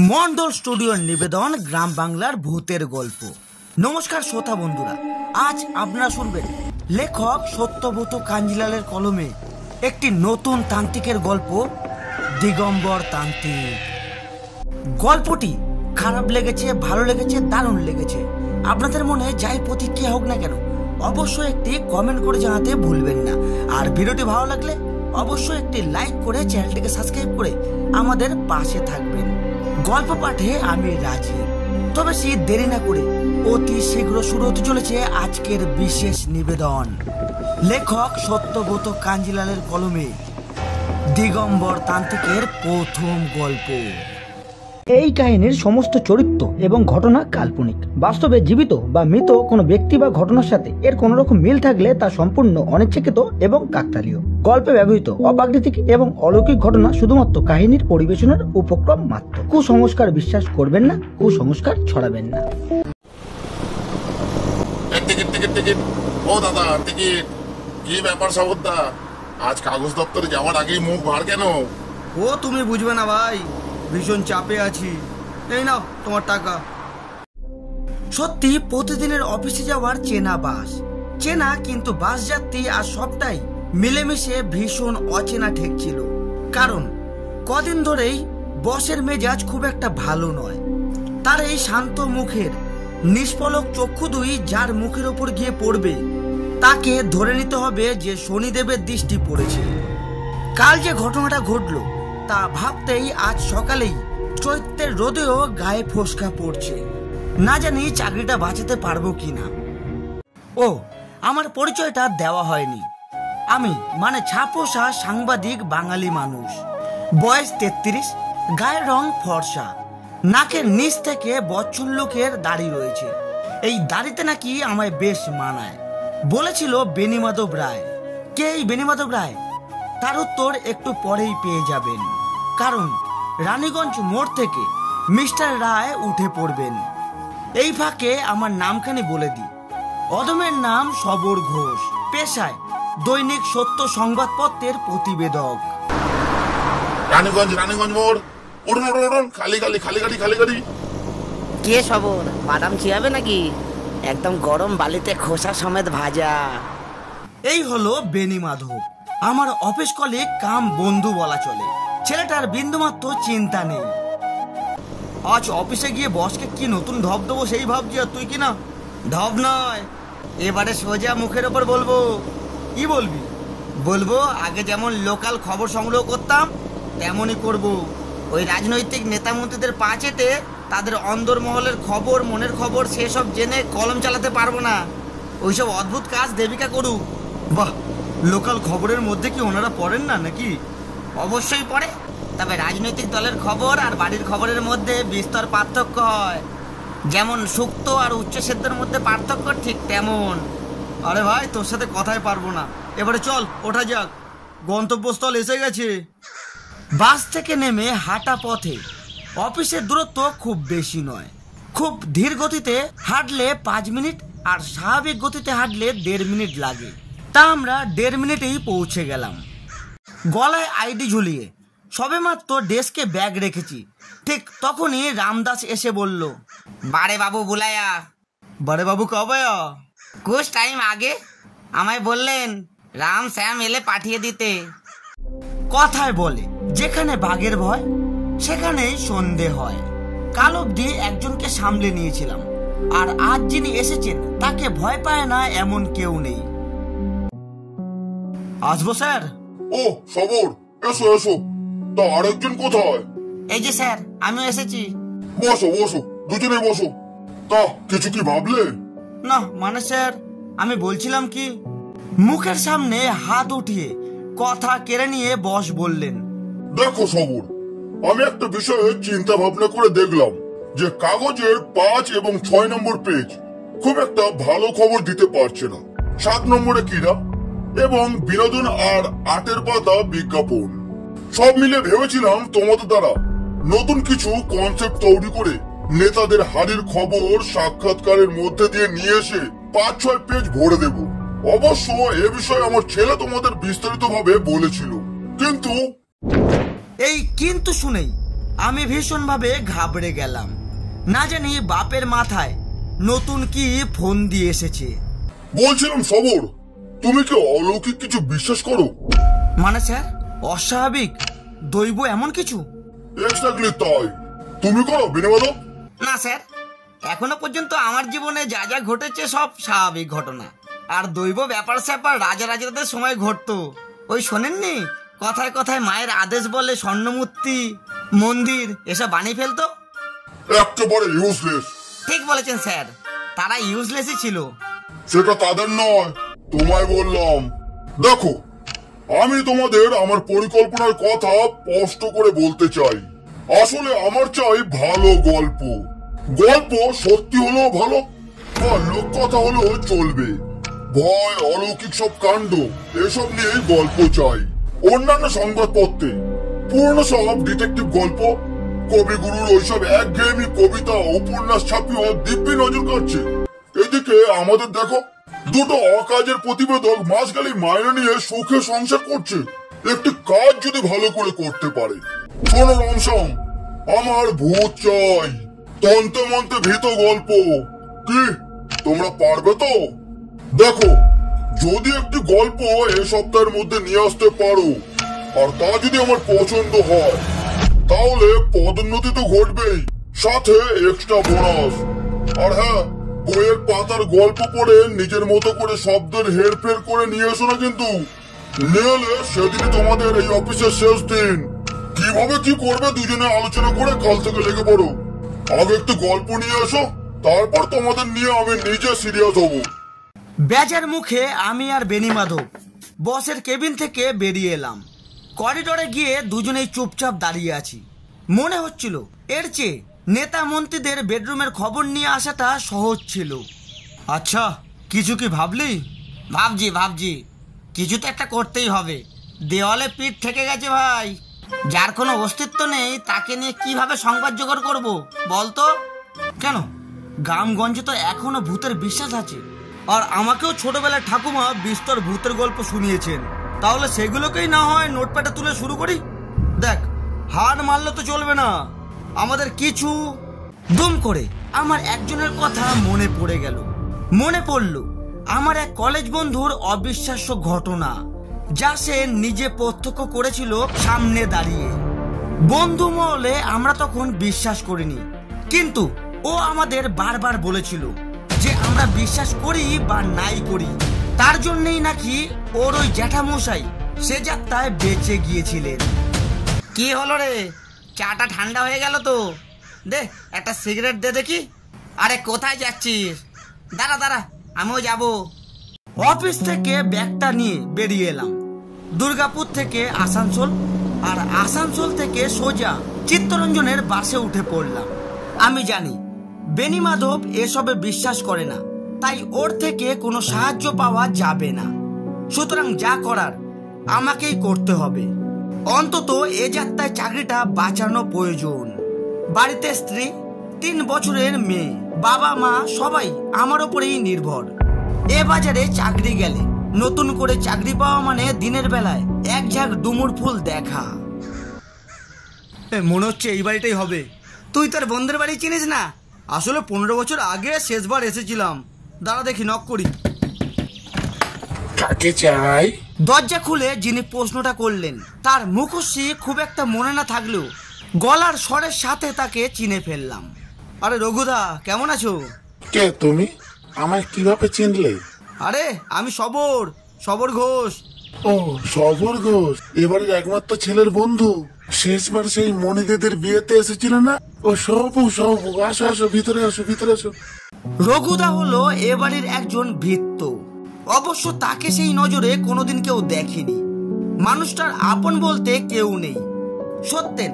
মন্ডল স্টুডিওর নিবেদন গ্রাম বাংলার ভূতের গল্প। নমস্কার শ্রোতা বন্ধুরা, আজ আপনারা শুনবেন লেখক সত্যব্রত কাঞ্জিলালের কলমে একটি নতুন তান্ত্রিকের গল্প, দিগম্বর তান্ত্রিক। গল্পটি খারাপ লেগেছে, ভালো লেগেছে, দারুণ লেগেছে, আপনাদের মনে যাই প্রতিক্রিয়া হোক না কেন অবশ্যই একটি কমেন্ট করে জানাতে ভুলবেন না। আর ভিডিওটি ভালো লাগলে অবশ্যই একটি লাইক করে চ্যানেলটিকে সাবস্ক্রাইব করে আমাদের পাশে থাকবেন। গল্প পাঠে আমি রাজি, তবে সে দেরি না করে অতি শীঘ্র শুরু হতে চলেছে আজকের বিশেষ নিবেদন। লেখক সত্যব্রত কাঞ্জিলালের কলমে দিগম্বর তান্ত্রিকের প্রথম গল্প। এই কাহিনীর সমস্ত চরিত্র এবং ঘটনা কাল্পনিক। বাস্তবে জীবিত বা মৃত কোনো ব্যক্তি বা ঘটনার সাথে এর কোন রকম মিল থাকলে তা সম্পূর্ণ অনিচ্ছাকৃত এবং কাকতালীয়। গল্পে ব্যবহৃত অপ্রাকৃতিক এবং অলৌকিক ঘটনা শুধুমাত্র কাহিনীর পরিবেশনের উপক্রম মাত্র। কুসংস্কার বিশ্বাস করবেন না, কুসংস্কার ছড়াবেন না। ও দাদা, টিকিট কি ব্যাপার সাবুদা? আজ কাগজ দপ্তরে যাওয়ার আগেই মুখ ভার কেন? ও তুমি বুঝবে না ভাই, ভীষণ চাপে আছি। এই নাও তোমার টাকা। সত্যি প্রতিদিনের অফিসে যাওয়ার চেনা বাস, চেনা কিন্তু বাস যাত্রী আর সবটাই মিলেমিশে ভীষণ অচেনা ঠেকছিল। কারণ কদিন ধরেই বসের মেজাজ খুব একটা ভালো নয়। তার এই শান্ত মুখের নিষ্পলক চক্ষু দুই যার মুখের ওপর গিয়ে পড়বে তাকে ধরে নিতে হবে যে শনিদেবের দৃষ্টি পড়েছে। কাল যে ঘটনাটা ঘটলো তা ভাবতেই আজ সকালেই চৈত্রের রোদেও গায়ে ফোসকা পড়ছে। না জানি চাকরিটা বাঁচাতে পারবো কিনা। ও, আমার পরিচয়টা দেওয়া হয়নি। আমি মানে ছাপোষা সাংবাদিক বাঙালি মানুষ, বয়স 33, গায়ের রং ফর্সা, নাকের নিচ থেকে বচ্ছল্লুকের দাড়ি রয়েছে। এই দাড়িতে নাকি আমায় বেশ মানায় বলেছিল বেণীমাধব রায়। কে এই বেণীমাধব রায়? তার উত্তর একটু পরেই পেয়ে যাবেন, কারণ রানীগঞ্জ মোড় থেকে মিস্টার রায় উঠে পড়বেন। এই ফাঁকে আমার নামখানি বলে দিই, অদমের নাম সবর ঘোষ, পেশায় দৈনিক সত্য সংবাদপত্রের প্রতিবেদক। রানীগঞ্জ মোড়, উঠুন উঠুন উঠুন, খালি গাড়ি। কে সবর? বাদাম ছিয়াবে নাকি? একদম গরম বালিতে খোসা সমেত ভাজা। এই হলো বেণীমাধব, আমার অফিস কলিগ কাম বন্ধু বলা চলে। ছেলেটার বিন্দুমাত্র চিন্তা নেই। আজ অফিসে গিয়ে বসকে কি নতুন ঢপ দেবো সেই ভাবছি। আর তুই কি না? ঢপ নয়, এবারে সোজা মুখের ওপর বলবো। কি বলবি? বলবো আগে যেমন লোকাল খবর সংগ্রহ করতাম তেমনই করব। ওই রাজনৈতিক নেতা মন্ত্রীদের পা চেটে তাদের অন্দরমহলের খবর, মনের খবর সেসব জেনে কলম চালাতে পারবো না। ওইসব অদ্ভুত কাজ দেবিকা করুক। বাহ, লোকাল খবরের মধ্যে কি ওনারা পড়েন না নাকি? অবশ্যই পড়ে, তবে রাজনৈতিক দলের খবর আর বাড়ির খবরের মধ্যে বিস্তর পার্থক্য হয়। যেমন সুক্ত আর উচ্চসেদ্ধের মধ্যে পার্থক্য, ঠিক তেমন। আরে ভাই, তোর সাথে কথাই পারবো না। এবারে চল ওঠা যাক, গন্তব্যস্থল এসে গেছে। বাস থেকে নেমে হাঁটা পথে অফিসের দূরত্ব খুব বেশি নয়। খুব ধীর গতিতে হাঁটলে 5 মিনিট আর স্বাভাবিক গতিতে হাঁটলে 1.5 মিনিট লাগে। তা আমরা 1.5 মিনিটেই পৌঁছে গেলাম। গলায় আইডি ঝুলিয়ে সবেমাত্র ডেস্কে ব্যাগ রেখেছি, ঠিক তখনই রামদাস এসে বলল, বারে বাবু বুলায়া। বারে বাবু কবে? কুछ টাইম আগে আমায় বললেন রাম শ্যাম এলে পাঠিয়ে দিতে। কথায় বলে যেখানে বাঘের ভয় সেখানেই সন্ধে হয়। কাল অবধি একজনকে সামলে নিয়েছিলাম, আর আজ যিনি এসেছেন তাকে ভয় পায় না এমন কেউ নেই। আসবো স্যার? ও সবর, এসো। তা আরেকজন কোথায়? এই যে স্যার, আমিও এসেছি। বসো দুজনে বসো। তা কিছু কি ভাবলে? না মানে স্যার, আমি বলছিলাম কি, মুখের সামনে হাত উঠিয়ে কথা কেড়ে নিয়ে বস বললেন, দেখো সবর, আমি একটা বিষয়ে চিন্তা ভাবনা করে দেখলাম যে কাগজের 5 এবং 6 নম্বর পেজ খুব একটা ভালো খবর দিতে পারছে না। 7 নম্বরে ক্রীড়া এবং বিনোদন আর 8 পাতা বিজ্ঞাপন। সব মিলে ভেবেছিলাম তোমাদের দ্বারা নতুন কিছু কনসেপ্ট তৈরি করে নেতাদের হারির খবর সাক্ষাৎকারের মধ্যে দিয়ে নিয়ে এসে 5-6 পেজ ভরে দেব। অবশ্য এ বিষয়ে আমার ছেলে তোমাদের বিস্তারিত ভাবে বলেছিল, কিন্তু এই কিন্তু শুনেই আমি ভীষণভাবে ঘাবড়ে গেলাম। না জানি বাপের মাথায় নতুন কি ফোন দিয়ে এসেছে। বলছিলাম সবর, তুমি কি অলৌকিক কিছু বিশ্বাস করো? মানে স্যার, অস্বাভাবিক দৈব এমন কিছু? এক্স্যাক্টলি তাই। তুমি করো বিনিবাদক? না স্যার, এখনো পর্যন্ত আমার জীবনে যা যা ঘটেছে সব স্বাভাবিক ঘটনা। আর দৈব ব্যাপার স্যাপার রাজাদের সময় ঘটতো। ওই শোনেননি, কথায় কথায় মায়ের আদেশ বলে স্বর্ণমূর্তি, মন্দির এসব বানিয়ে ফেলতো। একেবারে ইউজলেস। ঠিক বলেছেন স্যার, তারা ইউজলেসই ছিল। সেটা তাদের নয়, তোমায় বললাম। দেখো, আমি তোমাদের আমার পরিকল্পনার কথা স্পষ্ট করে বলতে চাই। আসলে আমার চাই ভালো গল্প। গল্প সত্যি হলেও ভালো, বা লোক কথা হলেও চলবে। ভয়, অলৌকিক সব কাণ্ড এসব নিয়ে গল্প চাই। অন্যান্য সংবাদপত্রে পুরনো সব ডিটেকটিভ গল্প, কবিগুরুর ওইসব একঘেয়েমি কবিতা উপন্যাস ছাপিয়েও দিব্যি নজর কাটছে। এদিকে আমাদের দেখো, দুটো অকাজের প্রতিবেদক মাসগালি মাইনে নিয়ে সুখে সংসার করছে। একটি কাজ যদি ভালো করে করতে পারে। শোনো রমসম, আমার ভূত চাই, তন্তে মন্তে ভীত গল্প। কি তোমরা পারবে তো? দেখো, যদি একটি গল্প এ সপ্তাহের মধ্যে নিয়ে আসতে পারো, আর তা যদি আমার পছন্দ হয়, তাহলে পদোন্নতি তো ঘটবেই, সাথে এক্সট্রা বোনাস। আর হ্যাঁ, বইয়ের পাতার গল্প পড়ে নিজের মতো করে শব্দের হেরফের করে নিয়ে এসো না কিন্তু। নিলে সেদিন তোমাদের এই অফিসের শেষ দিন। কিভাবে কি করবে দুজনে আলোচনা করে কাল থেকে লেগে পড়ো। আগে একটু গল্প নিয়ে এসো, তারপর তোমাদের নিয়ে আমি নিজে সিরিয়াস হব। বেজার মুখে আমি আর বেনিমাধব বসের কেবিন থেকে বেরিয়ে এলাম। করিডোরে গিয়ে দুজনেই চুপচাপ দাঁড়িয়ে আছি। মনে হচ্ছিল এর চেয়ে নেতা মন্ত্রীদের বেডরুমের খবর নিয়ে আসাটা সহজ ছিল। আচ্ছা, কিছু কি ভাবলি? ভাবছি কিছু তো একটা করতেই হবে। দেওয়ালে পিঠ থেকে গেছে ভাই। যার কোনো অস্তিত্ব নেই তাকে নিয়ে কিভাবে সংবাদ জোগাড় করবো বলতো? কেন, গ্রামগঞ্জে তো এখনো ভূতের বিশ্বাস আছে। আর আমাকেও ছোটবেলায় ঠাকুমা বিস্তর ভূতের গল্প শুনিয়েছেন। তাহলে সেগুলোকেই না হয় নোটপ্যাডে তুলে শুরু করি। দেখ, হার মারলে তো চলবে না। আমাদের কিছু দুম করে আমার একজনের কথা মনে পড়ে গেল। মনে পড়ল আমার এক কলেজ বন্ধুর অবিশ্বাস্য ঘটনা, যা সে নিজে প্রত্যক্ষ করেছিল সামনে দাঁড়িয়ে। বন্ধু মহলে আমরা তখন বিশ্বাস করিনি, কিন্তু ও আমাদের বারবার বলেছিল যে আমরা বিশ্বাস করি বা নাই করি, তার জন্যই নাকি ওর ওই জ্যাঠামশাই সে যাত্রায় বেঁচে গিয়েছিলেন। কি হলো রে, চাটা ঠান্ডা হয়ে গেল তো? দে একটা সিগারেট দে দেখি। আরে কোথায় যাচ্ছিস? দাঁড়া, আমিও যাব। অফিস থেকে ব্যাগটা নিয়ে বেরিয়ে এলাম। দুর্গাপুর থেকে আসানসোল, আর আসানসোল থেকে সোজা চিত্তরঞ্জনের বাসে উঠে পড়লাম। আমি জানি বেনিমাধব এসবে বিশ্বাস করে না, তাই ওর থেকে কোনো সাহায্য পাওয়া যাবে না। সুতরাং যা করার আমাকেই করতে হবে। অন্তত এ যাত্রায় চাকরিটা বাঁচানো প্রয়োজন। বাড়িতে স্ত্রী, 3 বছরের মেয়ে, বাবা মা সবাই আমার উপরেই নির্ভর। এ বাজারে চাকরি গেলে নতুন করে চাকরি পাওয়া মানে দিনের বেলায় এক ঝাঁক ডুমুর ফুল দেখা। মনে হচ্ছে এই বাড়িটাই হবে। তুই তোর বন্ধুর বাড়ি চিনিস না? আসলে 15 বছর আগে শেষবার এসেছিলাম। দাঁড়া দেখি, নক করি। কাকে চাই? দরজা খুলে যিনি প্রশ্নটা করলেন তার মুখশ্রী খুব একটা মনে না থাকলেও গলার স্বরের সাথে তাকে চিনে ফেললাম। আরে রঘুদা, কেমন আছো? কে তুমি? আমায় কিভাবে চিনলে? আরে আমি সবর ঘোষ। ও, সবর ঘোষ, এবারের একমাত্র ছেলের বন্ধু। শেষবার সেই মণিদের বিয়েতে এসেছিল না? ও সবু, আসো আসো, ভিতরে আসো। রঘুদা হলো এ বাড়ির একজন ভৃত্য। অবশ্য তাকে সেই নজরে কোনোদিন কেউ দেখেনি। মানুষটার আপন বলতে কেউ নেই। সত্যেন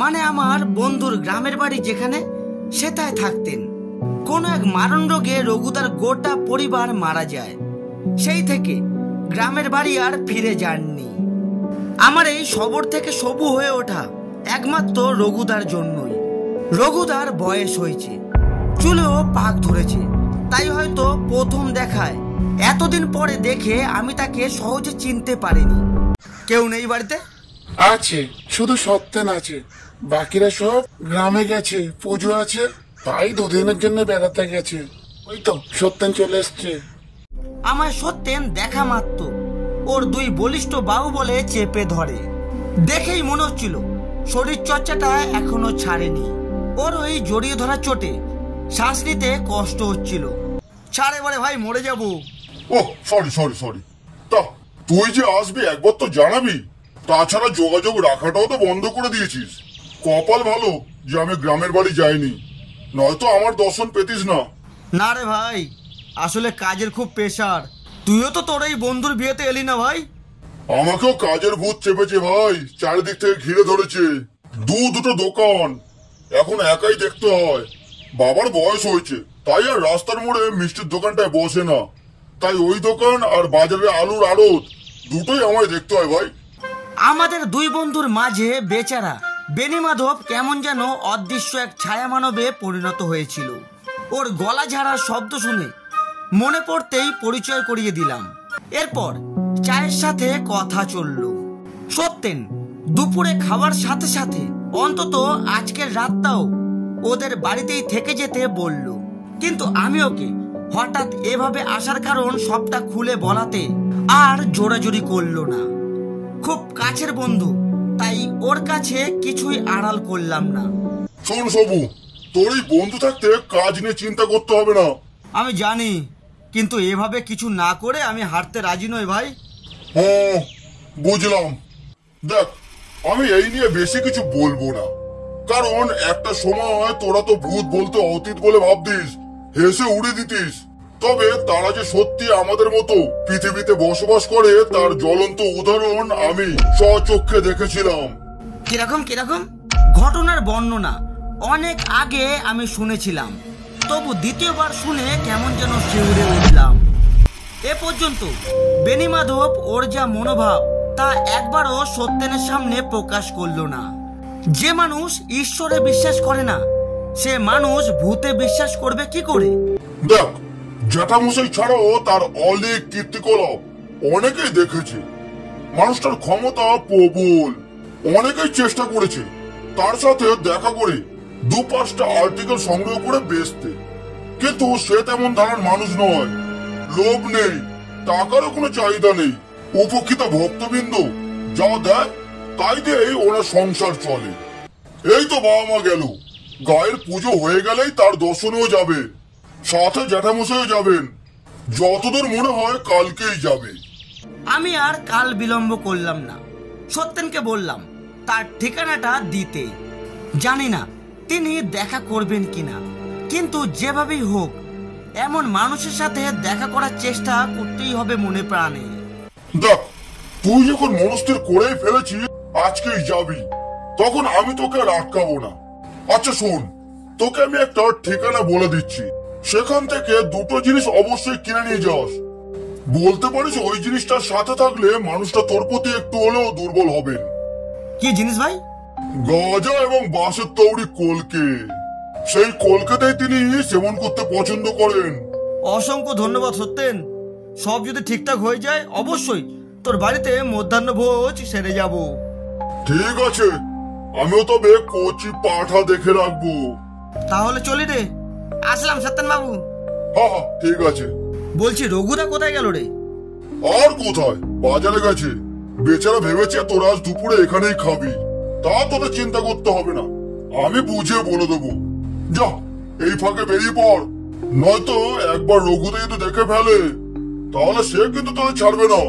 মানে আমার বন্ধুর গ্রামের বাড়ি যেখানে, সেটায় থাকতেন। কোনো এক মারণ রোগে রঘুদার গোটা পরিবার মারা যায়। সেই থেকে গ্রামের বাড়ি আর ফিরে যাননি। আমার এই শহর থেকে সবু হয়ে ওঠা একমাত্র রঘুদার জন্যই। রঘুদার বয়স হয়েছে, চুলেও পাক ধরেছে, তাই হয়তো প্রথম দেখায় এতদিন পরে দেখে আমি তাকে সহজে চিনতে পারিনি। কেউ নেই বাড়িতে? আছে, শুধু সত্যেন আছে। বাকিরা সব গ্রামে গেছে, পুজো আছে, তাই দুদিনের জন্য বেড়াতে গেছে। ওই তো সত্যেন চলে এসছে। আমায় সত্যেন দেখা মাত্র ওর দুই বলিষ্ঠ বাহু বলে চেপে ধরে। দেখেই মনে হচ্ছিল শরীর চর্চাটা এখনো ছাড়েনি। ওর ওই জড়িয়ে ধরা চোটে শ্বাস নিতে কষ্ট হচ্ছিল। ছাড় এবারে ভাই, মরে যাব। ও সরি সরি সরি। তা তুই যে আসবি একবার তো জানাবি, তাছাড়া যোগাযোগ রাখাটাও তো বন্ধ করে দিয়েছিস। কপাল ভালো যে আমি গ্রামের বাড়ি যাইনি, নয়তো আমার দর্শন পেতিস না। না রে ভাই, আসলে কাজের খুব প্রেশার। তুইও তো তোর এই বন্ধুর বিয়েতে এলি না ভাই। আমাকেও কাজের ভূত চেপেছে ভাই, চারিদিক থেকে ঘিরে ধরেছে। দুটো দোকান এখন একাই দেখতে হয়। বাবার বয়স হয়েছে, তাই আর রাস্তার মোড়ে মিষ্টির দোকানটায় বসে না। তাই ওই দোকান আর বাজারে আলুর আড়ত দুটোই আমায় দেখতে হয় ভাই। আমাদের দুই বন্ধুর মাঝে বেচারা বেনিমাধব কেমন যেন অদৃশ্য এক ছায়া মানবে পরিণত হয়েছিল। ওর গলা ঝাড়ার শব্দ শুনে মনে পড়তেই পরিচয় করিয়ে দিলাম। এরপর চায়ের সাথে কথা চলল। সত্যেন দুপুরে খাওয়ার সাথে সাথে অন্তত আজকের রাতটাও ওদের বাড়িতেই থেকে যেতে বলল। কিন্তু আমি ওকে হঠাৎ এভাবে আসার কারণ সবটা খুলে বলাতে আর জোরাজুরি করলো না। খুব কাছের বন্ধু, তাই ওর কাছে কিছুই আড়াল করলাম না। শোন সবু, তোর এই বন্ধু থাকতে কাজ নিয়ে চিন্তা করতে হবে না। আমি জানি, কিন্তু এভাবে কিছু না করে আমি হারতে রাজি নই ভাই। হ্যাঁ বুঝলাম। দেখ, আমি এই নিয়ে বেশি কিছু বলবো না, কারণ একটা সময় তোরা তো ভূত বলতে অতীত বলে ভাবতিস, হেসে উড়ে দিতিস। তবে তারা যে সত্যি আমাদের মতো পৃথিবীতে বসবাস করে তার জ্বলন্ত উদাহরণ আমি স্বচক্ষে দেখেছিলাম। কিরকম কিরকম ঘটনার বর্ণনা অনেক আগে আমি শুনেছিলাম, তবু দ্বিতীয়বার শুনে কেমন যেন শিউরে উঠলাম। এ পর্যন্ত বেনিমাধব ওর যা মনোভাব তা একবারও সত্যেনের সামনে প্রকাশ করলো না। যে মানুষ ঈশ্বরে বিশ্বাস করে না, সে মানুষ ভূতে বিশ্বাস করবে কি করে? দেখ, জ্যাঠামশাই ছাড়াও তার অনেক কীর্তিকলাপ অনেকেই দেখেছে। মানুষটার ক্ষমতা প্রবল, অনেকেই চেষ্টা করেছে তার সাথে দেখা করে 2-5টা আর্টিকেল সংগ্রহ করে বেচতে, কিন্তু সে তেমন ধারণার মানুষ নয়। লোভ নেই, টাকারও কোনো চাহিদা নেই। উপকৃত ভক্তবৃন্দ যা দেয় তাই দিয়েই ওনার সংসার চলে। এই তো বাবা মা গেল, গায়ের পুজো হয়ে গেলেই তার দর্শনেও যাবে, সাথে জ্যাঠামশাইও যাবেন। যতদূর মনে হয় কালকেই যাবে। আমি আর কাল বিলম্ব করলাম না, সত্যেনকে বললাম তার ঠিকানাটা দিতে। জানি না তিনি দেখা করবেন কিনা, কিন্তু যেভাবেই হোক এমন মানুষের সাথে দেখা করার চেষ্টা করতেই হবে মনে প্রাণে। দেখ, তুই যখন মনস্থির করেই ফেলেছিস আজকেই যাবি, তখন আমি তোকে আর আটকাবো না। আচ্ছা শোন, তোকে আমি একটা ঠিকানা বলে দিচ্ছি, সেখান থেকে 2টো জিনিস অবশ্যই কিনে নিয়ে যাস। বলতে পারিস ওই জিনিসটার সাথে থাকলে মানুষটা তোর প্রতি একটু হলেও দুর্বল হবেন। কি জিনিস ভাই? গাঁজা এবং বাঁশের তৈরি কলকে। সেই কলকাতায় তিনি সেবন করতে পছন্দ করেন। অসংখ্য ধন্যবাদ সত্যেন। সব যদি ঠিকঠাক হয়ে যায় অবশ্যই তোর বাড়িতে মধ্যাহ্ন ভোজ সেরে যাব। ঠিক আছে, আমিও তবে কচি পাঠা দেখে রাখবো। তাহলে চলি রে, আসলাম সত্যেন বাবু। হ্যাঁ ঠিক আছে। বলছি রঘুদা কোথায় গেল রে? আর কোথায়, বাজারে গেছে। বেচারা ভেবেছে তোরা আজ দুপুরে এখানেই খাবি, তা তোদের চিন্তা করতে হবে না, আমি বুঝিয়ে বলে দেবো। যা, এই ফাঁকে বেরিয়ে পড়, নয়তো একবার রঘুদা যদি দেখে ফেলে তাহলে সে কিন্তু তোদের ছাড়বে না।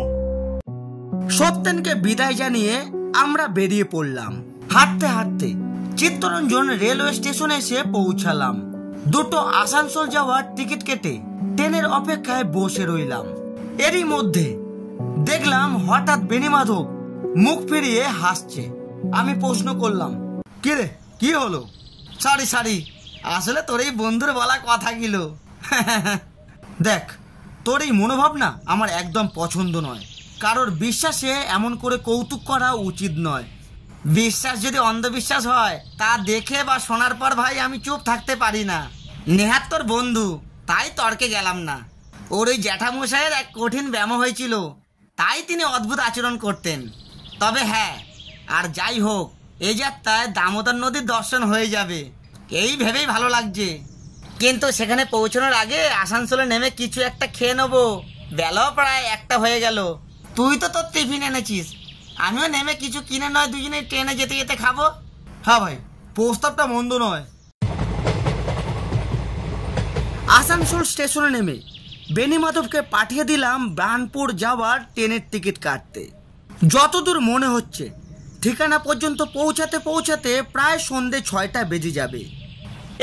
সত্যেনকে বিদায় জানিয়ে আমরা বেরিয়ে পড়লাম। হাঁটতে হাঁটতে চিত্তরঞ্জন রেলওয়ে স্টেশনে এসে পৌঁছালাম। 2টো আসানসোল যাওয়ার টিকিট কেটে ট্রেনের অপেক্ষায় বসে রইলাম। এরই মধ্যে দেখলাম হঠাৎ বেনিমাধব মুখ ফিরিয়ে হাসছে। আমি প্রশ্ন করলাম, কি রে, কি হলো? সরি সরি, আসলে তোর এই বন্ধুর বলা কথা গিল। দেখ, তোর এই মনোভাব না আমার একদম পছন্দ নয়। কারোর বিশ্বাসে এমন করে কৌতুক করা উচিত নয়। বিশ্বাস যদি অন্ধবিশ্বাস হয় তা দেখে বা শোনার পর ভাই আমি চুপ থাকতে পারি না। নেহাত তোর বন্ধু, তাই তর্কে গেলাম না। ওর ওই জ্যাঠামশাইয়ের এক কঠিন ব্যামো হয়েছিল, তাই তিনি অদ্ভুত আচরণ করতেন। তবে হ্যাঁ, আর যাই হোক, এই যাত্রায় দামোদর নদীর দর্শন হয়ে যাবে, এই ভেবেই ভালো লাগছে। কিন্তু সেখানে পৌঁছানোর আগে আসানসোলে নেমে কিছু একটা খেয়ে নেবো, বেলাও প্রায় 1টা হয়ে গেল। তুই তো তোর টিফিন এনেছিস, আমিও নেমে কিছু কিনে নয় দুজনে ট্রেনে যেতে যেতে খাবো। হ্যাঁ ভাই, প্রস্তাবটা মন্দ নয়। আসানসোল স্টেশনে নেমে বেনিমাধবকে পাঠিয়ে দিলাম বার্নপুর যাওয়ার ট্রেনের টিকিট কাটতে। যতদূর মনে হচ্ছে ঠিকানা পর্যন্ত পৌঁছাতে পৌঁছাতে প্রায় সন্ধে 6টা বেজে যাবে।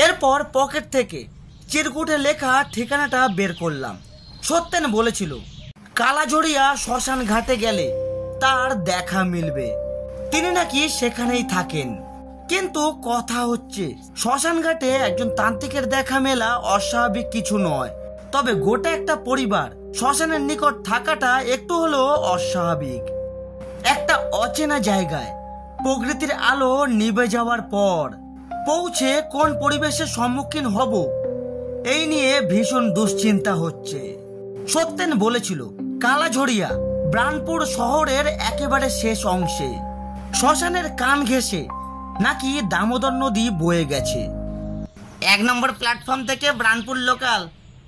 এরপর পকেট থেকে চিরকুটে লেখা ঠিকানাটা বের করলাম। সত্যেন বলেছিল কালাঝড়িয়া শ্মশান ঘাটে গেলে তার দেখা মিলবে, তিনি নাকি সেখানেই থাকেন। কিন্তু কথা হচ্ছে শ্মশান ঘাটে একজন তান্ত্রিকের দেখা মেলা অস্বাভাবিক কিছু নয়, তবে গোটা একটা পরিবার শ্মশানের নিকট থাকাটা একটু হলেও অস্বাভাবিক। একটা অচেনা জায়গায় প্রকৃতির আলো নিভে যাওয়ার পর পৌঁছে কোন পরিবেশের সম্মুখীন হব, এই নিয়ে ভীষণ দুশ্চিন্তা হচ্ছে। সত্যেন বলেছিল কালাঝড়িয়া বার্নপুর শহরের একেবারে শেষ অংশে, শ্মশানের কান ঘেঁষে নাকি দামোদর নদী বয়ে গেছে। 1 নম্বর প্ল্যাটফর্ম থেকে বার্নপুর লোকাল,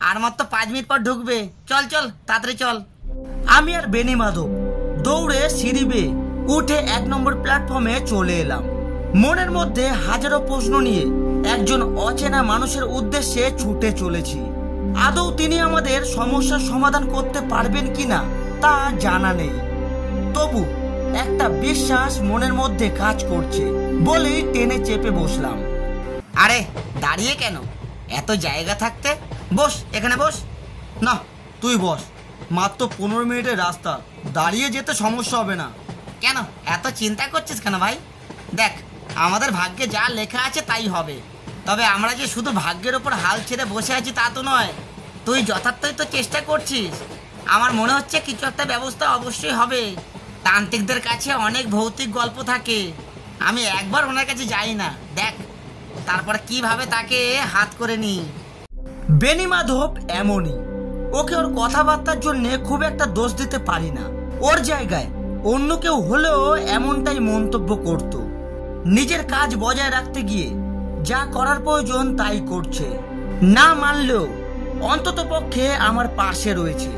আর মাত্র 5 মিনিট পর ঢুকবে। চল চল তাড়াতাড়ি চল। আমি আর বেনিমাধব দৌড়ে সিঁড়ি বেয়ে উঠে 1 নম্বর প্ল্যাটফর্মে চলে এলাম। মনের মধ্যে হাজারো প্রশ্ন নিয়ে একজন অচেনা মানুষের উদ্দেশ্যে ছুটে চলেছি। আদৌ তিনি আমাদের সমস্যার সমাধান করতে পারবেন কিনা তা জানা নেই, তবু একটা বিশ্বাস মনের মধ্যে কাজ করছে বলেই ট্রেনে চেপে বসলাম। আরে দাঁড়িয়ে কেন, এত জায়গা থাকতে বস, এখানে বস। না তুই বস, মাত্র 15 মিনিটের রাস্তা, দাঁড়িয়ে যেতে সমস্যা হবে না। কেন এত চিন্তা করছিস কেন ভাই? দেখ, আমাদের ভাগ্যে যা লেখা আছে তাই হবে। তবে আমরা যে শুধু ভাগ্যের ওপর হাল ছেড়ে বসে আছি তা তো নয়, তুই যথার্থই তো চেষ্টা করছিস। আমার মনে হচ্ছে কিছু একটা ব্যবস্থা অবশ্যই হবে। তান্ত্রিকদের কাছে অনেক ভৌতিক গল্প থাকে, আমি একবার ওনার কাছে যাই না, দেখ তারপর কিভাবে তাকে হাত করে নি। বেনিমাধব এমনই, ওকে ওর কথাবার্তার জন্য খুব একটা দোষ দিতে পারি না। ওর জায়গায় অন্য কেউ হলেও এমনটাই মন্তব্য করত। নিজের কাজ বজায় রাখতে গিয়ে যা করার প্রয়োজন তাই করছে, না মানলেও অন্তত পক্ষে আমার পাশে রয়েছে।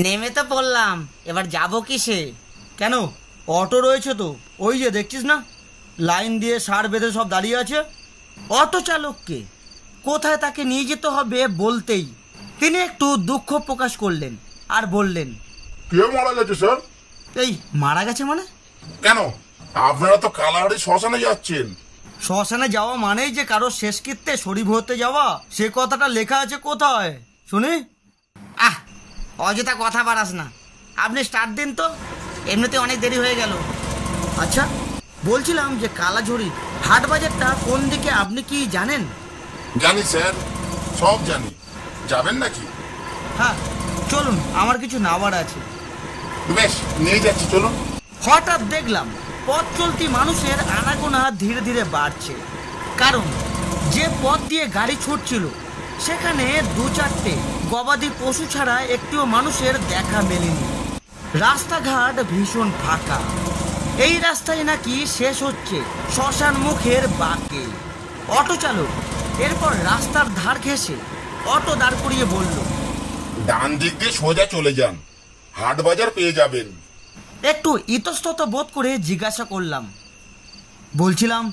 নেমে তো পড়লাম, এবার যাবো কিসে? কেন, অটো রয়েছে তো, ওই যে দেখছিস না লাইন দিয়ে সার বেঁধে সব দাঁড়িয়ে আছে। অটো চালককে কোথায় তাকে নিয়ে যেতে হবে বলতেই তিনি একটু দুঃখ প্রকাশ করলেন আর বললেন, কে মারা গেছে স্যার? এই মারা গেছে মানে? কেন, আপনারা তো কালাহাড়ি শ্মশানে যাচ্ছেন। শ্মশানে যাওয়া মানেই যে কারো শেষকৃত্যে শরীর হতে যাওয়া, সে কথাটা লেখা আছে কোথায় শুনি? আহ, অযথা কথা বাড়াস না, আপনি স্টার্ট দিন তো, এমনিতে অনেক দেরি হয়ে গেল। আচ্ছা, বলছিলাম যে কালাঝড়ি হাট বাজারটা কোন দিকে আপনি কি জানেন? জানি স্যার, সব জানি। যাবেন নাকি? হ্যাঁ চলুন, আমার কিছু নেওয়ার আছে। বেশ, নিয়ে যাচ্ছি, চলুন। হঠাৎ দেখলাম পথ চলতি মানুষের আনাগোনা ধীরে ধীরে বাড়ছে, কারণ যে পথ দিয়ে গাড়ি ছুটছিল সেখানে 2-4টে গবাদি পশু ছাড়া একটিও মানুষের দেখা মেলেনি। রাস্তাঘাট ভীষণ ফাঁকা। এই রাস্তায় নাকি শেষ হচ্ছে শ্মশান মুখের বাঁকে। অটো চালক এরপর রাস্তার ধার ঘেঁষে অটো দাঁড় করিয়ে বলল, ডান দিক দিয়ে সোজা চলে যান, হাট বাজার পেয়ে যাবেন। একটু ইতস্তত বোধ করে জিজ্ঞাসা করলাম, বলছিলাম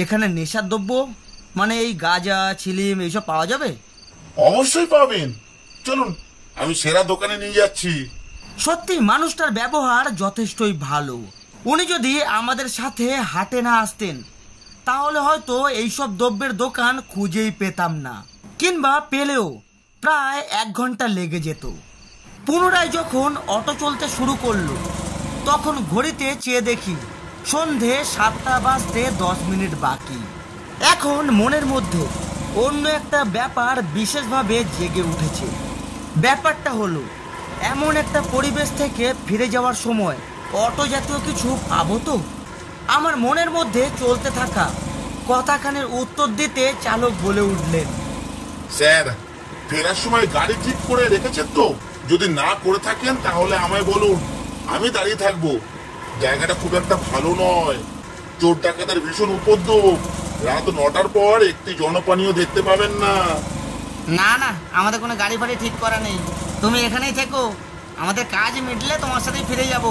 এখানে নেশার দ্রব্য মানে এই গাঁজা চিলিম এইসব পাওয়া যাবে? অবশ্যই পাবেন, চলুন আমি সেরা দোকানে নিয়ে যাচ্ছি। সত্যি মানুষটার ব্যবহার যথেষ্টই ভালো। উনি যদি আমাদের সাথে হাটে না আসতেন তাহলে হয়তো এইসব দ্রব্যের দোকান খুঁজেই পেতাম না, কিংবা পেলেও প্রায় 1 ঘন্টা লেগে যেত। পুনরায় যখন অটো চলতে শুরু করলো তখন ঘড়িতে চেয়ে দেখি সন্ধে 7টা বাজতে 10 মিনিট বাকি। এখন মনের মধ্যে অন্য একটা ব্যাপার বিশেষভাবে জেগে উঠেছে। ব্যাপারটা হলো, এমন একটা পরিবেশ থেকে ফিরে যাওয়ার সময় অটো জাতীয় কিছু পাবো তো? আমার মনের মধ্যে চলতে থাকা কথাখানের উত্তর দিতে চালক বলে উঠলেন, স্যার, ফেরার সময় গাড়ি ঠিক করে রেখেছেন তো? যদি না করে থাকেন তাহলে আমায় বলুন, আমি দাঁড়িয়ে থাকবো। জায়গাটা খুব একটা ভালো নয়, চোর ডাকাতের ভীষণ উপদ্রব। রাত 9টার পর একটি জনপানীয় দেখতে পাবেন না। না না, আমাদের কোনো গাড়ি ফাড়ি ঠিক করা নেই, তুমি এখানেই থেকো, আমাদের কাজ মিটলে তোমার সাথেই ফিরে যাব।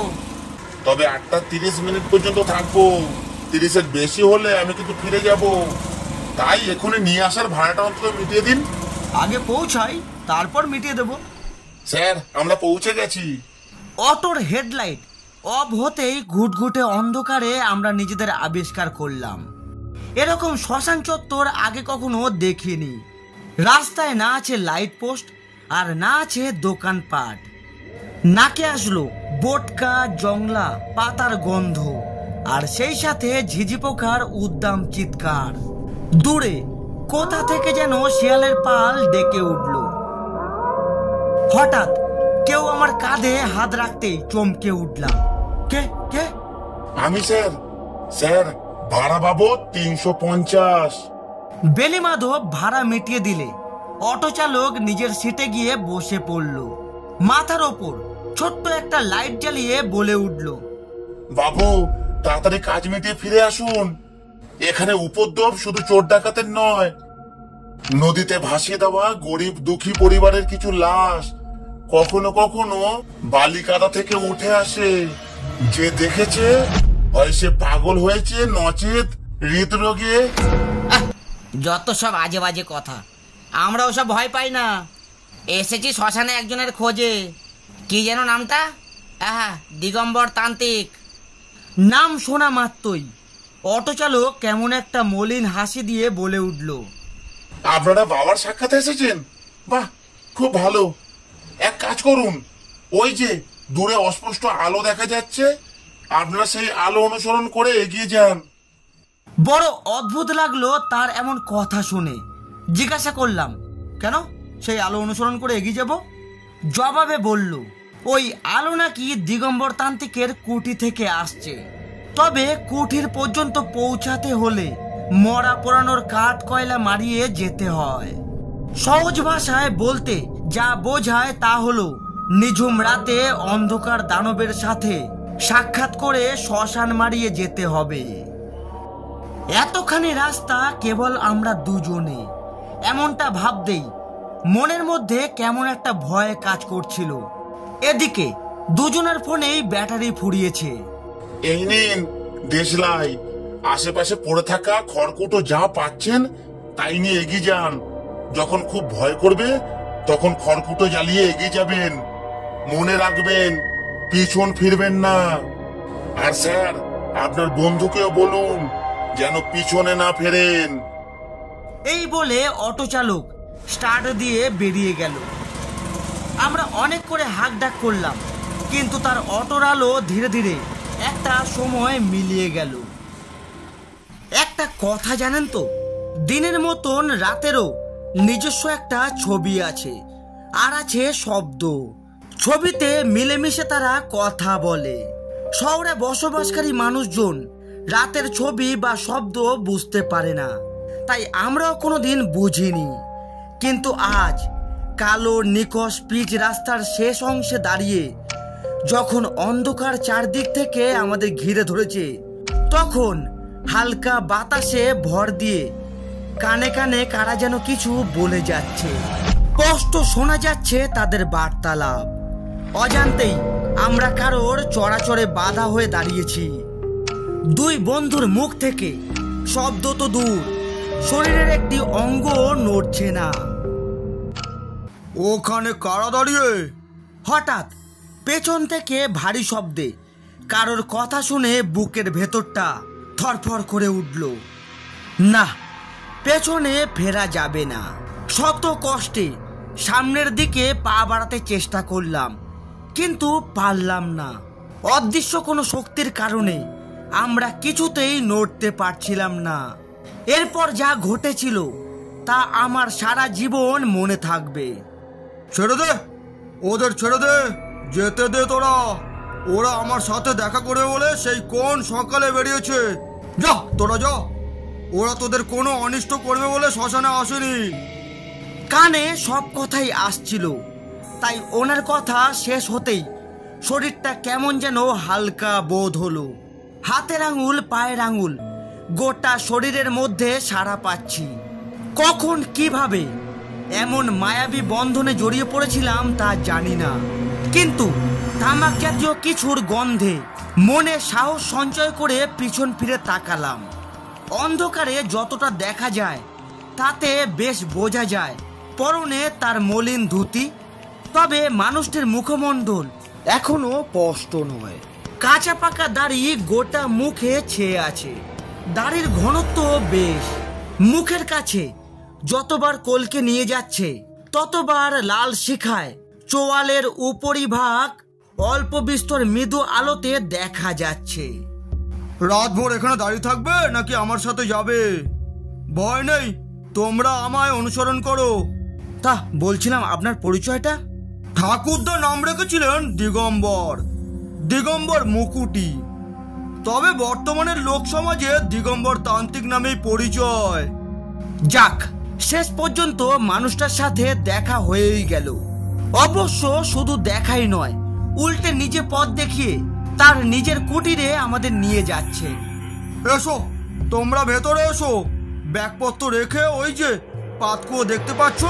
তবে 8:30 পর্যন্ত থাকবো, 30-এর বেশি হলে আমি কিন্তু ফিরে যাব। তাই এখনই নিয়ে আসার ভাড়াটা অন্তত মিটিয়ে দিন। আগে পৌঁছাই, তারপর মিটিয়ে দেব। স্যার, আমরা পৌঁছে গেছি। অটোর হেডলাইট অফ হতেই ঘুটঘুটে অন্ধকারে আমরা নিজেদের আবিষ্কার করলাম। এরকম শ্মশান চত্বর আগে কখনো দেখিনি। রাস্তায় না আছে লাইট পোস্ট, আর না আছে দোকানপাট। নাকে আসলো বোটকা, জংলা, পাতার গন্ধ, আর সেই সাথে ঝিঝি পোকার উদ্দাম চিৎকার। দূরে কোথা থেকে যেন শিয়ালের পাল ডেকে উঠল। হঠাৎ কেউ আমার কাঁধে হাত রাখতেই চমকে উঠলাম। কে কে? আমি স্যার। স্যার, ভাড়া বাবদ 350। বেলি মাধব ভাড়া মিটিয়ে দিলে অটো চালক নিজের সিটে গিয়ে বসে পড়ল। মাথার ওপর ছোট্ট একটা লাইট জ্বালিয়ে বলে উঠল, বাবু, তাড়াতাড়ি কাজ মিটিয়ে ফিরে আসুন। এখানে উপদ্রব শুধু চোর ডাকাতের নয়, নদীতে ভাসিয়ে দেওয়া গরিব দুঃখী পরিবারের কিছু লাশ কখনো কখনো বালিকাদা থেকে উঠে আসে। যে দেখেছে হয় সে পাগল হয়েছে, নচেত হৃদরোগে। যত সব আজে বাজে কথা, আমরা ওসব ভয় পাই না। এসেছি শ্মশানে একজনের খোঁজে। কি যেন নামটা? দিগম্বর তান্ত্রিক। নাম শোনা মাত্রই অটো চালক কেমন একটা মলিন হাসি দিয়ে বলে উঠল, আপনারা বাবার সাক্ষাতে এসেছেন? বাহ, খুব ভালো। এক কাজ করুন, ওই যে দূরে অস্পষ্ট আলো দেখা যাচ্ছে, আপনারা সেই আলো অনুসরণ করে এগিয়ে যান। বড় অদ্ভুত লাগলো তার এমন কথা শুনে। জিজ্ঞাসা করলাম, কেন সেই আলো অনুসরণ করে এগিয়ে যাব? জবাবে বলল, ওই আলো নাকি দিগম্বর তান্ত্রিকের কুঠি থেকে আসছে। তবে কুঠির পর্যন্ত পৌঁছাতে হলে মরা পোড়ানোর কাঠ কয়লা মারিয়ে যেতে হয়। সহজ ভাষায় বলতে যা বোঝায় তা হলো নিঝুম রাতে অন্ধকার দানবের সাথে সাক্ষাৎ করে শ্মশান মারিয়ে যেতে হবে। এতখানি রাস্তা কেবল আমরা দুজনে, এমনটা ভাবতেই মনের মধ্যে কেমন একটা ভয় কাজ করছিল। এদিকে দুজনের ফোনেই ব্যাটারি ফুরিয়েছে। এই নিন দেশলাই, আশেপাশে পড়ে থাকা খড়কুটো যা পাচ্ছেন তাই নিয়ে এগিয়ে যান। যখন খুব ভয় করবে তখন খড়কুটো জ্বালিয়ে এগিয়ে যাবেন। মনে রাখবেন, পিছন ফিরবেন না। আর স্যার, আপনার বন্ধুকেও বলুন যেন পিছনে না ফেরেন। এই বলে অটো চালক স্টার্ট দিয়ে বেরিয়ে গেল। আমরা অনেক করে হাঁক ডাক করলাম, কিন্তু তার অটোর আলো ধীরে ধীরে একটা সময় মিলিয়ে গেল। একটা কথা জানেন তো, দিনের মতন রাতেরও নিজস্ব একটা ছবি আছে, আর আছে শব্দ। ছবিতে মিলেমিশে তারা কথা বলে। শহরে বসবাসকারী মানুষজন রাতের ছবি বা শব্দ বুঝতে পারে না, তাই আমরাও কোনোদিন বুঝিনি। কিন্তু আজ কালো নিকষ পিচ রাস্তার শেষ অংশে দাঁড়িয়ে যখন অন্ধকার চারদিক থেকে আমাদের ঘিরে ধরেছে, তখন হালকা বাতাসে ভর দিয়ে কানে কানে কারা যেন কিছু বলে যাচ্ছে। স্পষ্ট শোনা যাচ্ছে তাদের বার্তালাপ। অজান্তেই আমরা কারোর চড়াচড়ে বাধা হয়ে দাঁড়িয়েছি। দুই বন্ধুর মুখ থেকে শব্দ তো দূর, শরীরের একটি অঙ্গ নড়ছে না। ওখানে কারা দাঁড়িয়ে? হঠাৎ পেছন থেকে ভারী শব্দে কারোর কথা শুনে বুকের ভেতরটা থরফর করে উঠল। না, পেছনে ফেরা যাবে না। শত কষ্টে সামনের দিকে পা বাড়াতে চেষ্টা করলাম, কিন্তু পারলাম না। অদৃশ্য কোনো শক্তির কারণে আমরা কিছুতেই নড়তে পারছিলাম না। এরপর যা ঘটেছিল তা আমার সারা জীবন মনে থাকবে। ছেড়ে দে, ওদের ছেড়ে দে, যেতে দে তোরা। ওরা আমার সাথে দেখা করে বলে সেই কোন সকালে বেরিয়েছে। যা তোরা যা, ওরা তোদের কোনো অনিষ্ট করবে বলে শ্মশানে আসেনি। কানে সব কথাই আসছিল, তাই ওনার কথা শেষ হতেই শরীরটা কেমন যেন হালকা বোধ হলো। হাতের আঙুল, পায়ের আঙুল, গোটা শরীরের মধ্যে সাড়া পাচ্ছি। কখন কিভাবে এমন মায়াবী বন্ধনে জড়িয়ে পড়েছিলাম তা জানি না, কিন্তু তামাক জাতীয় কিছুর গন্ধে মনে সাহস সঞ্চয় করে পিছন ফিরে তাকালাম। অন্ধকারে যতটা দেখা যায় তাতে বেশ বোঝা যায় পরনে তার মলিন ধুতি, তবে মানুষটির মুখমণ্ডল এখনো স্পষ্ট নয়। কাঁচা পাকা দাড়ি গোটা মুখে ছেয়ে আছে। দাড়ির ঘনত্ব বেশ। মুখের কাছে যতবার কলকে নিয়ে যাচ্ছে ততবার লাল শিখায় চোয়ালের উপরিভাগ অল্প বিস্তর মৃদু আলোতে দেখা যাচ্ছে। রাতভর এখানে দাঁড়িয়ে থাকবে নাকি আমার সাথে যাবে? ভয় নেই, তোমরা আমায় অনুসরণ করো। তা বলছিলাম, আপনার পরিচয়টা? ঠাকুরদা নাম রেখেছিলেন দিগম্বর, দিগম্বর মুকুটি। তবে বর্তমানের লোক সমাজে দিগম্বর তান্ত্রিক নামেই পরিচয়। যাক, শেষ পর্যন্ত মানুষটার সাথে দেখা হয়েই গেল। অবশ্য শুধু দেখাই নয়, উল্টে নিজে পথ দেখিয়ে তার নিজের কুটিরে আমাদের নিয়ে যাচ্ছে। এসো, তোমরা ভেতরে এসো। ব্যাগপত্র রেখে ওই যে পাতকুয়ো দেখতে পাচ্ছ,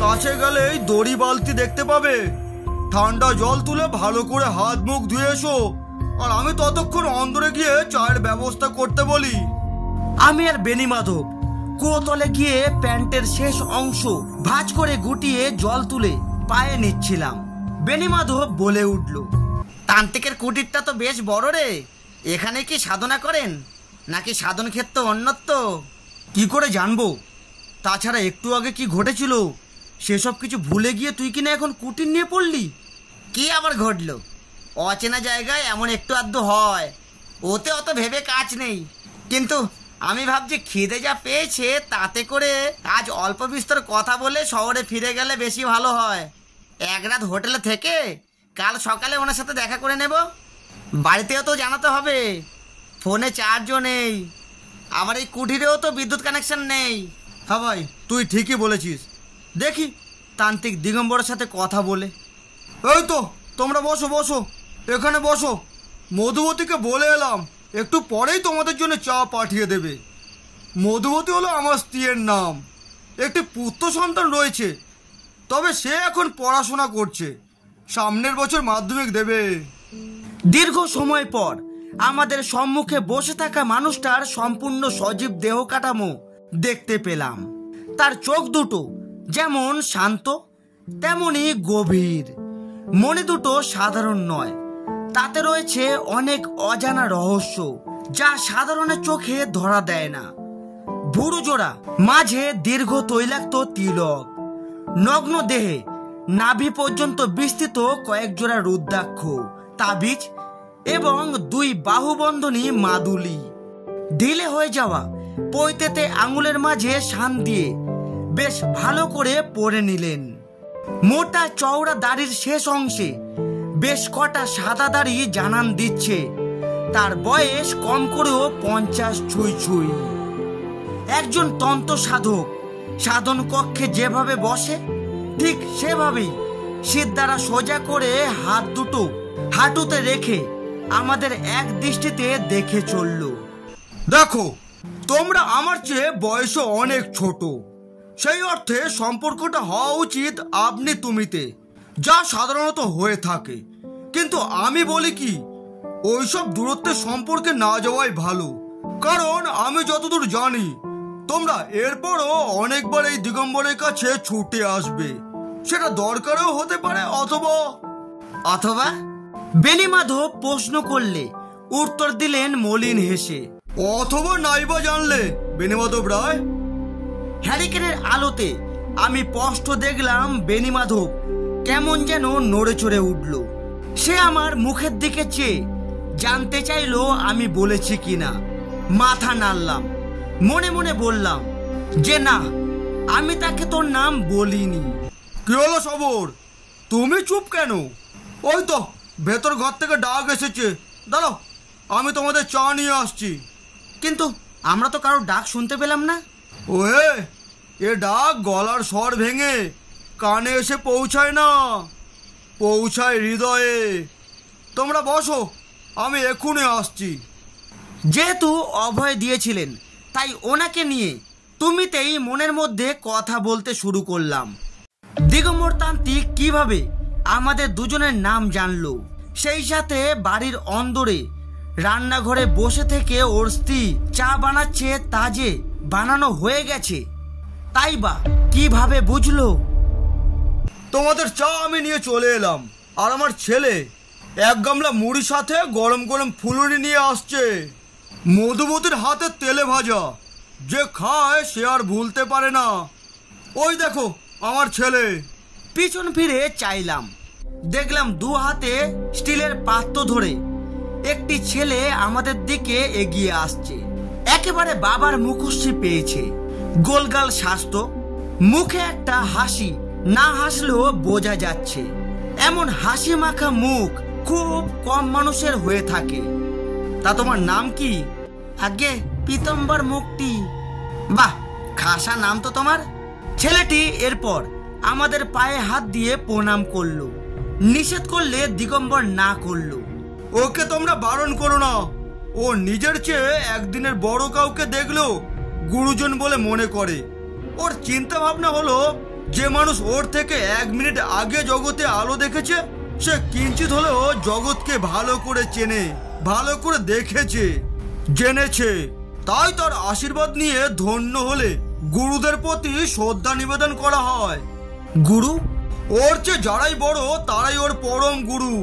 কাছে গেলেই দড়ি বালতি দেখতে পাবে। ঠান্ডা জল তুলে ভালো করে হাত মুখ ধুয়ে এসো, আর আমি ততক্ষণ অন্দরে গিয়ে চায়ের ব্যবস্থা করতে বলি। আমি আর বেনিমাধব কুয়োতলে গিয়ে প্যান্টের শেষ অংশ ভাঁজ করে গুটিয়ে জল তুলে পায়ে নিচ্ছিলাম। বেনিমাধব বলে উঠল, তান্ত্রিকের কুটিরটা তো বেশ বড় রে। এখানে কি সাধনা করেন নাকি সাধন ক্ষেত্র অন্যত্র? কি করে জানবো? তাছাড়া একটু আগে কি ঘটেছিল সেসব কিছু ভুলে গিয়ে তুই কিনা এখন কুটির নিয়ে পড়লি? কি আবার ঘটলো? অচেনা জায়গায় এমন একটু আধটু হয়, ওতে অত ভেবে কাজ নেই। কিন্তু আমি ভাবছি খিদে যা পেয়েছে তাতে করে আজ অল্প বিস্তর কথা বলে শহরে ফিরে গেলে বেশি ভালো হয়। এক রাত হোটেলে থেকে কাল সকালে ওনার সাথে দেখা করে নেব। বাড়িতেও তো জানাতে হবে, ফোনে চার্জও নেই, আবার এই কুঠিরেও তো বিদ্যুৎ কানেকশন নেই। হ্যাঁ ভাই, তুই ঠিকই বলেছিস। দেখি তান্ত্রিক দিগম্বরের সাথে কথা বলে। এই তো, তোমরা বসো বসো, এখানে বসো। মধুবতীকে বলে এলাম একটু পরেই তোমাদের জন্য চা পাঠিয়ে দেবে। মধুবতী হলো আমার স্ত্রীর নাম। একটি পুত্র সন্তান রয়েছে, তবে সে এখন পড়াশোনা করছে, সামনের বছর মাধ্যমিক দেবে। দীর্ঘ সময় পর আমাদের সম্মুখে বসে থাকা মানুষটার সম্পূর্ণ সজীব দেহ কাঠামো দেখতে পেলাম। তার চোখ দুটো যেমন শান্ত তেমনি গভীর। মনে দুটো সাধারণ নয়, তাতে রয়েছে অনেক অজানা রহস্য যা সাধারণের চোখে ধরা দেয় না। ভুরু জোড়া, মাঝে দীর্ঘ তৈলাক্ত তিলক, নগ্ন দেহে নাভি পর্যন্ত বিস্তৃত কয়েক জোড়া রুদ্রাক্ষ, তাবিজ এবং দুই বাহুবন্ধনী মাদুলি। ঢিলে হয়ে যাওয়া পৈতেতে আঙুলের মাঝে শান দিয়ে বেশ ভালো করে পরে নিলেন। মোটা চওড়া দাড়ির শেষ অংশে বেশ কটা সাদা দাড়ি জানান দিচ্ছে তার বয়স কম করেও 50 ছুঁই ছুঁই। একজন তন্ত্র সাধক সাধন কক্ষে যেভাবে বসে ঠিক সেভাবেই সিদ্ধারা সোজা করে হাত দুটো হাঁটুতে রেখে আমাদের এক দৃষ্টিতে দেখে চলল। দেখো, তোমরা আমার চেয়ে বয়সে অনেক ছোট, সেই অর্থে সম্পর্কটা হওয়া উচিত আপনি তুমিতে, যা সাধারণত হয়ে থাকে। কিন্তু আমি বলি কি, ওইসব দূরত্বের সম্পর্কে না যাওয়াই ভালো। কারণ আমি যতদূর জানি তোমরা এরপরও অনেকবার এই দিগম্বরের কাছে ছুটে আসবে। সেটা দরকারও হতে পারে, অথবা অথবা বেনিমাধব প্রশ্ন করলে উত্তর দিলেন মলিন হেসে, অথবা নাইবা জানলে বেনিমাধব রায়। হ্যারিকেনের আলোতে আমি স্পষ্ট দেখলাম বেনিমাধব কেমন যেন নড়ে চড়ে উঠল। সে আমার মুখের দিকে চেয়ে জানতে চাইলো আমি বলেছি কিনা। মাথা নাড়লাম, মনে মনে বললাম যে না, আমি তাকে তোর নাম বলিনি। কি হলো সবর, তুমি চুপ কেন? ওই তো ভেতর ঘর থেকে ডাক এসেছে, দাঁড়াও আমি তোমাদের চা নিয়ে আসছি। কিন্তু আমরা তো কারো ডাক শুনতে পেলাম না। ওহে, এ ডাক গলার স্বর ভেঙে কানে এসে পৌঁছায় না, পৌঁছায় হৃদয়ে। তোমরা বসো, আমি এক্ষুনি আসছি। যেহেতু অভয় দিয়েছিলেন তাই ওনাকে নিয়ে তুমিতেই মনের মধ্যে কথা বলতে শুরু করলাম। দিগম্বর তান্ত্রিক কিভাবে আমাদের দুজনের নাম জানলো, সেই সাথে বাড়ির অন্দরে রান্নাঘরে বসে থেকে ওর স্ত্রী চা বানাচ্ছে, তা যে বানানো হয়ে গেছে তাই বা কিভাবে বুঝলো। তোমাদের চা আমি নিয়ে চলে এলাম, আর আমার ছেলে এক গামলা মুড়ির সাথে গরম গরম ফুলুরি নিয়ে আসছে। মধুমতির হাতে তেলে ভাজা, যে খায় সে আর ভুলতে পারে না। ওই দেখো আমার ছেলে। পিছন ফিরে চাইলাম, দেখলাম দু হাতে স্টিলের পাত্র ধরে একটি ছেলে আমাদের দিকে এগিয়ে আসছে। একেবারে বাবার মুখশ্রী পেয়েছে, গোলগাল স্বাস্থ্য, মুখে একটা হাসি, না হাসলেও বোঝা যাচ্ছে। এমন হাসি মাখা মুখ খুব কম মানুষের হয়ে থাকে। তা তোমার নাম কি? আগে পীতম্বর মুক্তি। বাহ, খাসা নাম তো তোমার। ছেলেটি এরপর আমাদের পায়ে হাত দিয়ে প্রণাম করলো। নিষেধ করলে দিগম্বর না করলো। ওকে তোমরা বারণ করো না, ও নিজের চেয়ে একদিনের বড় কাউকে দেখলেও গুরুজন বলে মনে করে। ওর চিন্তা ভাবনা হলো, যে মানুষ ওর থেকে 1 মিনিট আগে জগতে আলো দেখেছে সে কিঞ্চিত হলেও জগৎকে ভালো করে চেনে, ভালো করে দেখেছে, জেনেছে। তাই তার আশীর্বাদ নিয়ে ধন্য হলে গুরুদের প্রতি শ্রদ্ধা নিবেদন করা হয়। গুরু? ওর চেয়ে যারাই বড় তারাই ওর পরম গুরু।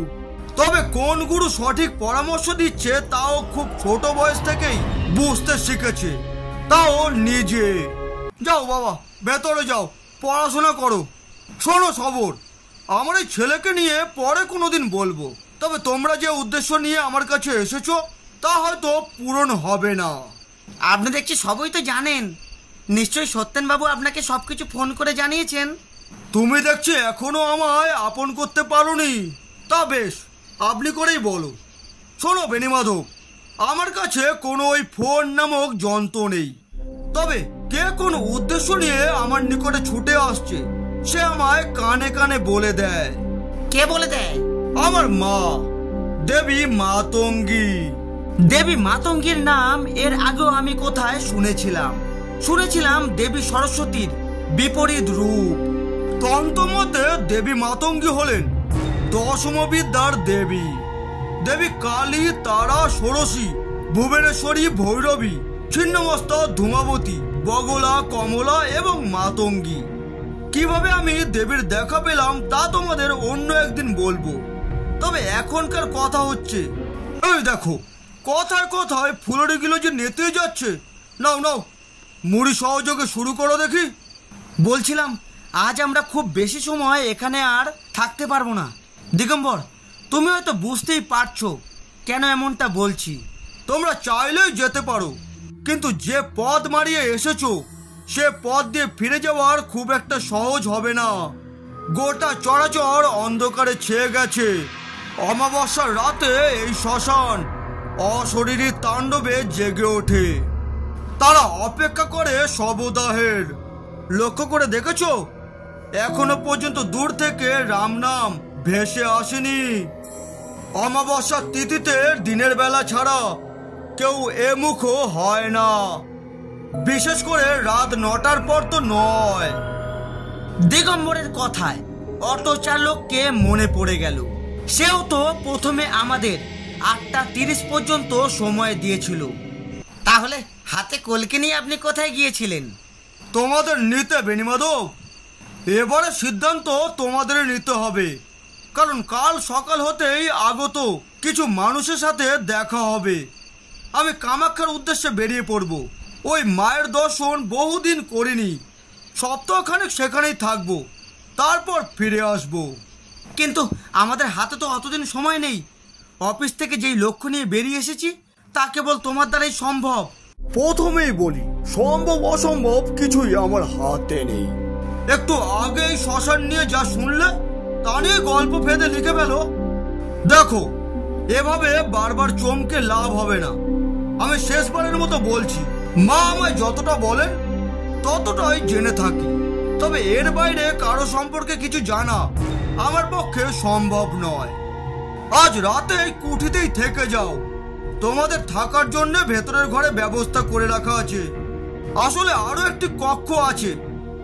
তবে কোন গুরু সঠিক পরামর্শ দিচ্ছে তাও খুব ছোট বয়স থেকেই বুঝতে শিখেছে, তাও নিজে। যাও বাবা, ভেতরে যাও, পড়াশোনা করো। শোনো সবর, আমার এই ছেলেকে নিয়ে পরে কোনোদিন বলবো, তবে তোমরা যে উদ্দেশ্য নিয়ে আমার কাছে এসেছো তা হয়তো পূরণ হবে না। আপনি দেখছি সবই তো জানেন, নিশ্চয়ই সত্যেনবাবু আপনাকে সবকিছু ফোন করে জানিয়েছেন। তুমি দেখছি এখনো আমায় আপন করতে পারোনি। তা বেশ, আপনি করেই বলো। শোনো বেণীমাধব, আমার কাছে কোনো ওই ফোন নামক যন্ত্র নেই। তবে কে কোন উদ্দেশ্য নিয়ে আমার নিকটে ছুটে আসছে সে আমায় কানে কানে বলে দেয়। কে বলে দেয়? আমার মা, দেবী মাতঙ্গী। দেবী মাতঙ্গীর নাম এর আগেও আমি কোথায় শুনেছিলাম দেবী সরস্বতীর বিপরীত রূপ। তন্ত্রমতে দেবী মাতঙ্গী হলেন দশম বিদ্যার দেবী। দেবী কালী, তারা, ষোড়শী, ভুবনেশ্বরী, ভৈরবী, ছিন্নমস্তা, ধূমাবতী, বগলা, কমলা এবং মাতঙ্গী। কিভাবে আমি দেবীর দেখা পেলাম তা তোমাদের অন্য একদিন বলবো। তবে এখনকার কথা হচ্ছে, এই দেখো কথায় কথায় ফুলরিগুলো যে নেতে যাচ্ছে। নাও নাও, মুড়ি সহযোগে শুরু করো দেখি। বলছিলাম আজ আমরা খুব বেশি সময় এখানে আর থাকতে পারবো না। দিগম্বর, তুমি হয়তো বুঝতেই পারছো কেন এমনটা বলছি। তোমরা চাইলেই যেতে পারো, কিন্তু যে পথ মারিয়ে এসেছো সে পথ দিয়ে ফিরে যাওয়ার খুব একটা সহজ হবে না। গোটা চরাচর অন্ধকারে ছেয়ে গেছে। অমাবস্যার রাতে এই শ্মশান অশরীরী তাণ্ডবে জেগে ওঠে। তারা অপেক্ষা করে শবদাহের। লক্ষ্য করে দেখেছো, এখনো পর্যন্ত দূর থেকে রাম নাম ভেসে আসেনি। অমাবস্যার তিথিতে দিনের বেলা ছাড়া কেউ এ মুখও হয় না, বিশেষ করে রাত 9টার পর তো নয়। দিগম্বরের কথায় অটো চালককে মনে পড়ে গেল, সেও তো প্রথমে আমাদের 8:30 পর্যন্ত সময় দিয়েছিল। তাহলে হাতে কলকে নিয়ে আপনি কোথায় গিয়েছিলেন? তোমাদের নিতে বেণীমাধব, এবারে সিদ্ধান্ত তোমাদের নিতে হবে, কারণ কাল সকাল হতেই আগত কিছু মানুষের সাথে দেখা হবে। আমি কামাখ্যার উদ্দেশ্যে বেরিয়ে পড়ব। ওই মায়ের দর্শন বহুদিন করিনি, সপ্তাহখানেক সেখানেই থাকবো, তারপর ফিরে আসব। কিন্তু আমাদের হাতে তো অতদিন সময় নেই। অফিস থেকে যেই লক্ষ্য নিয়ে বেরিয়ে এসেছি তা কেবল তোমার দ্বারাই সম্ভব। প্রথমেই বলি, সম্ভব অসম্ভব কিছুই আমার হাতে নেই। একটু আগেই শ্মশান নিয়ে যা শুনলে তা নিয়ে গল্প ফেদে লিখে ফেলো। দেখো, এভাবে বারবার চমকে লাভ হবে না। আমি শেষবারের মতো বলছি, মা আমায় যতটা বলেন ততটাই জেনে থাকি। তবে এর বাইরে কারো সম্পর্কে কিছু জানা আমার পক্ষে সম্ভব নয়। আজ রাতে এই কুঠিতেই থেকে যাও। তোমাদের থাকার জন্য ভেতরের ঘরে ব্যবস্থা করে রাখা আছে। আসলে আরো একটি কক্ষ আছে,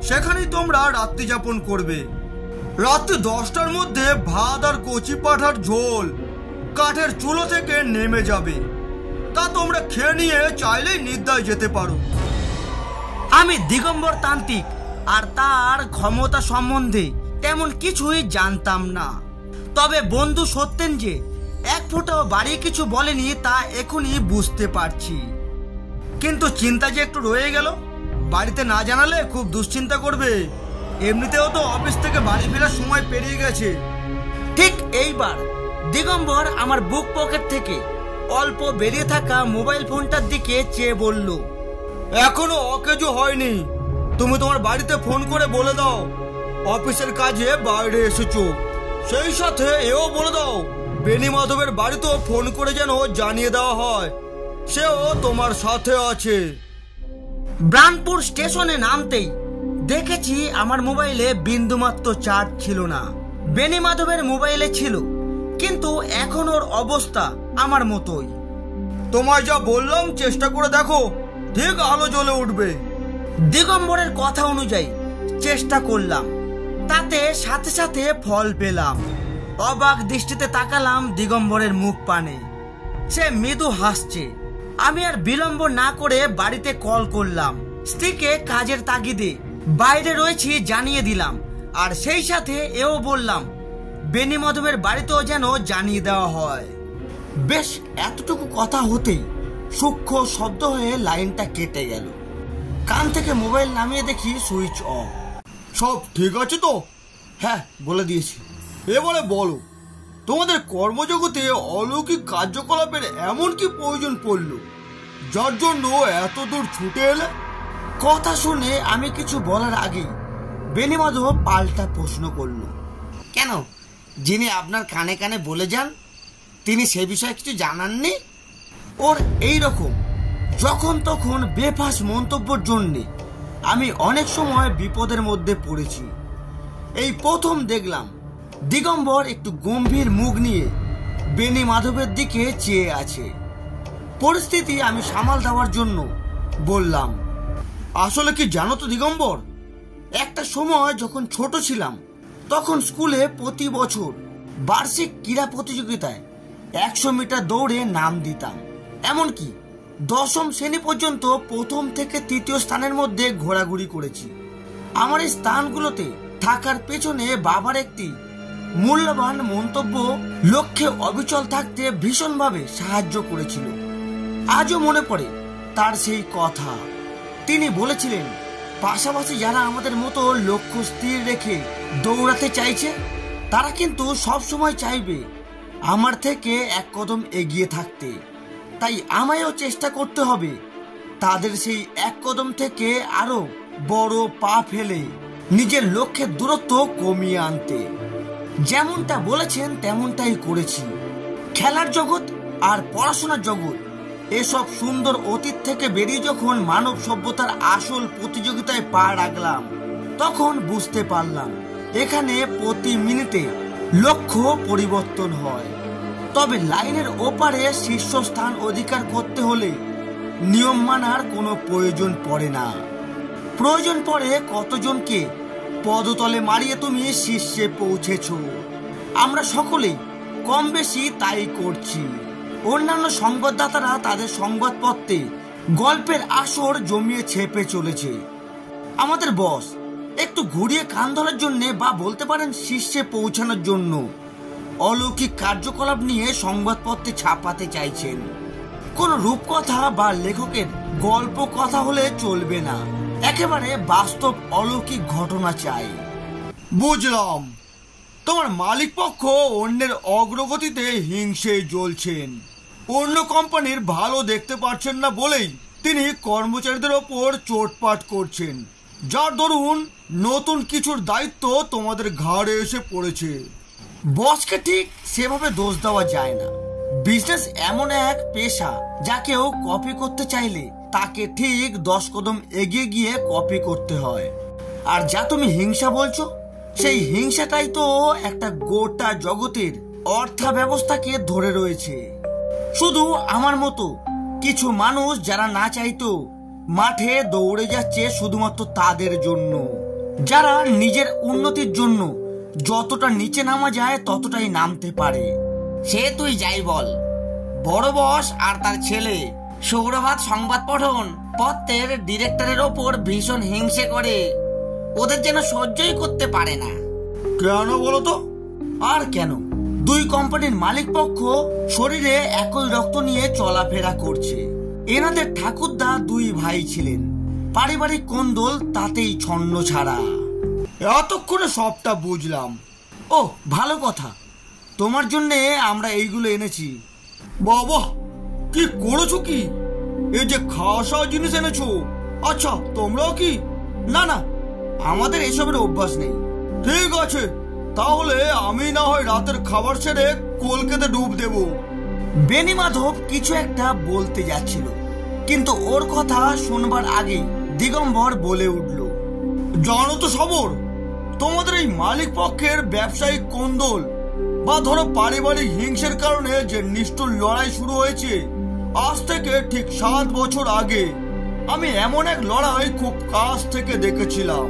সেখানেই তোমরা রাত্রি যাপন করবে। রাত্রি 10টার মধ্যে ভাত আর কচি পাঠার ঝোল কাঠের চুলো থেকে নেমে যাবে। তা তোমরা খেয়ে নিয়ে চাইলেই নিদ্রায় যেতে পারো। আমি দিগম্বর তান্ত্রিক আর তার ক্ষমতা সম্বন্ধে তেমন কিছুই জানতাম না। তবে বন্ধু সত্যেন যে এক ফোঁটাও বাড়িয়ে কিছু বলেনি তা এখনই বুঝতে পারছি। কিন্তু চিন্তা যে একটু রয়ে গেল, বাড়িতে না জানালে খুব দুশ্চিন্তা করবে। এমনিতেও তো অফিস থেকে বাড়ি ফেরার সময় পেরিয়ে গেছে। ঠিক এইবার দিগম্বর আমার বুক পকেট থেকে অল্প বেরিয়ে থাকা মোবাইল ফোনটার দিকে চেয়ে বলল, এখনো অকেজো হয়নি। তুমি তোমার বাড়িতে ফোন করে বলে দাও অফিসের কাজে বাইরে এসেছো। সেই সাথে এও বলে দাও বেনি মাধবের বাড়িতেও ফোন করে যেন জানিয়ে দেওয়া হয় সেও তোমার সাথে আছে। ব্রানপুর স্টেশনে নামতেই দেখেছি আমার মোবাইলে বিন্দুমাত্র চার্জ ছিল না। বেনি মাধবের মোবাইলে ছিল, কিন্তু এখন ওর অবস্থা আমার মতোই। তোমায় যা বললাম চেষ্টা করে দেখো, ঠিক আলো জ্বলে উঠবে। দিগম্বরের কথা অনুযায়ী চেষ্টা করলাম, তাতে সাথে সাথে ফল পেলাম। অবাক দৃষ্টিতে তাকালাম দিগম্বরের মুখ পানে। সে মৃদু হাসছে। আমি আর বিলম্ব না করে বাড়িতে কল করলাম। স্ত্রীকে কাজের তাগিদে বাইরে রয়েছি জানিয়ে দিলাম, আর সেই সাথে এও বললাম বেনি মাধবের বাড়িতেও যেন জানিয়ে দেওয়া হয়। বেশ এতটুকু কথা হতেই সূক্ষ্ম শব্দ হয়ে লাইনটা কেটে গেল। কান থেকে মোবাইল নামিয়ে দেখি সুইচ অফ। সব ঠিক আছে তো? হ্যাঁ, বলে দিয়েছি। এবারে বলো, তোমাদের কর্মজগতে অলৌকিক কার্যকলাপের এমন কি প্রয়োজন পড়ল যার জন্য এত দূর ছুটে এলে? কথা শুনে আমি কিছু বলার আগেই বেনি মাধব পাল্টা প্রশ্ন করল, কেন, যিনি আপনার কানে কানে বলে যান তিনি সে বিষয়ে কিছু জানাননি? ওর এই রকম যখন তখন বেফাস মন্তব্যের জন্যে আমি অনেক সময় বিপদের মধ্যে পড়েছি। এই প্রথম দেখলাম দিগম্বর একটু গম্ভীর মুখ নিয়ে বেনি মাধবের দিকে চেয়ে আছে। পরিস্থিতি আমি সামাল দেওয়ার জন্য বললাম, আসলে কি জানো তো দিগম্বর, একটা সময় যখন ছোট ছিলাম তখন স্কুলে প্রতি বছর বার্ষিক ক্রীড়া প্রতিযোগিতায় 100 মিটার দৌড়ে নাম দিতাম। এমনকি 10ম শ্রেণী পর্যন্ত প্রথম থেকে 3য় স্থানের মধ্যে ঘোরাঘুরি করেছি। আমার এই স্থানগুলোতে থাকার পেছনে বাবার একটি মূল্যবান মন্তব্য লক্ষ্যে অবিচল থাকতে ভীষণভাবে সাহায্য করেছিল। আজও মনে পড়ে তার সেই কথা। তিনি বলেছিলেন, পাশাপাশি যারা আমাদের মতো লক্ষ্য স্থির রেখে দৌড়াতে চাইছে তারা কিন্তু সব সময় চাইবে আমার থেকে এক কদম এগিয়ে থাকতে। তাই আমায়ও চেষ্টা করতে হবে তাদের সেই এক কদম থেকে আরো বড় পা ফেলে নিজের লক্ষ্যের দূরত্ব কমিয়ে আনতে। যেমনটা বলেছেন তেমনটাই করেছি। খেলার জগৎ আর পড়াশোনার জগৎ এসব সুন্দর অতীত থেকে বেরিয়ে যখন মানব সভ্যতার আসল প্রতিযোগিতায় পা রাখলাম তখন বুঝতে পারলাম এখানে প্রতি মিনিটে লক্ষ্য পরিবর্তন হয়। তবে লাইনের ওপারে শীর্ষস্থান অধিকার করতে হলে নিয়ম মানার কোনো প্রয়োজন পড়ে না। প্রয়োজন পড়ে কতজনকে পদতলে মারিয়ে তুমি শীর্ষে পৌঁছেছ। আমরা সকলেই কম বেশি তাই করছি। অন্যান্য সংবাদদাতারা তাদের সংবাদপত্রে গল্পের আসর জমিয়ে ছেপে চলেছে। আমাদের বস একটু ঘুরিয়ে কান ধরার জন্য বা বলতে পারেন শীর্ষে পৌঁছানোর জন্য অলৌকিক কার্যকলাপ নিয়ে সংবাদপত্রে ছাপাতে চাইছেন। কোন রূপকথা বা লেখকের গল্প কথা হলে চলবে না, একেবারে বাস্তব অলৌকিক ঘটনা চাই। বুঝলাম, তোমার মালিক পক্ষ অন্যের অগ্রগতিতে হিংসে জ্বলছেন। অন্য কোম্পানির ভালো দেখতে পারছেন না বলেই তিনি কর্মচারীদের ওপর চোটপাট করছেন, যার দরুন নতুন কিছুর দায়িত্ব তোমাদের ঘাড়ে এসে পড়েছে। বসকে ঠিক সেভাবে দোষ দেওয়া যায় না। বিজনেস এমন এক পেশা যা কেউ কপি করতে চাইলে তাকে ঠিক 10 কদম এগিয়ে গিয়ে কপি করতে হয়। আর যা তুমি হিংসা বলছো, সেই হিংসাটাই তো একটা গোটা জগতের অর্থ ব্যবস্থাকে ধরে রয়েছে। শুধু আমার মতো কিছু মানুষ যারা না চাইতো মাঠে দৌড়ে যাচ্ছে শুধুমাত্র তাদের জন্য, যারা নিজের উন্নতির জন্য যতটা নিচে নামা যায় ততটাই নামতে পারে। সে তুই যাই বল, বড় বস আর তার ছেলে সৌরভাত সংবাদ পঠন পত্রের ডিরেক্টরের ওপর ভীষণ হিংসে করে, ওদের যেন সহ্যই করতে পারে না। কেন বলো তো? আর কেন, দুই কোম্পানির মালিক পক্ষ শরীরে একই রক্ত নিয়ে চলাফেরা করছে। এনাদের ঠাকুরদা দুই ভাই ছিলেন, পারিবারিক কোন্দল তাতেই ছন্ন ছাড়া। এতক্ষণে সবটা বুঝলাম। ও ভালো কথা, তোমার জন্য আমরা এইগুলো এনেছি। বাবা, কি করেছো কি? এই যে খাসা জিনিস এনেছো। আচ্ছা, তোমরাও কি? না না, আমাদের এসবের অভ্যাস নেই। ঠিক আছে, তাহলে আমি না হয় রাতের খাবার ছেড়ে কলকাতা ডুব দেব। বেনি মাধব কিছু একটা বলতে যাচ্ছিল, কিন্তু ওর কথা শুনবার আগেই দিগম্বর বলে উঠল, জানো তো সবর, তোমাদের এই মালিক পক্ষের ব্যবসায়িক কোন্দল বা ধরো পারিবারিক হিংসের কারণে যে নিষ্ঠুর লড়াই শুরু হয়েছে, আজ থেকে ঠিক 7 বছর আগে আমি এমন এক লড়াই খুব কাছ থেকে দেখেছিলাম।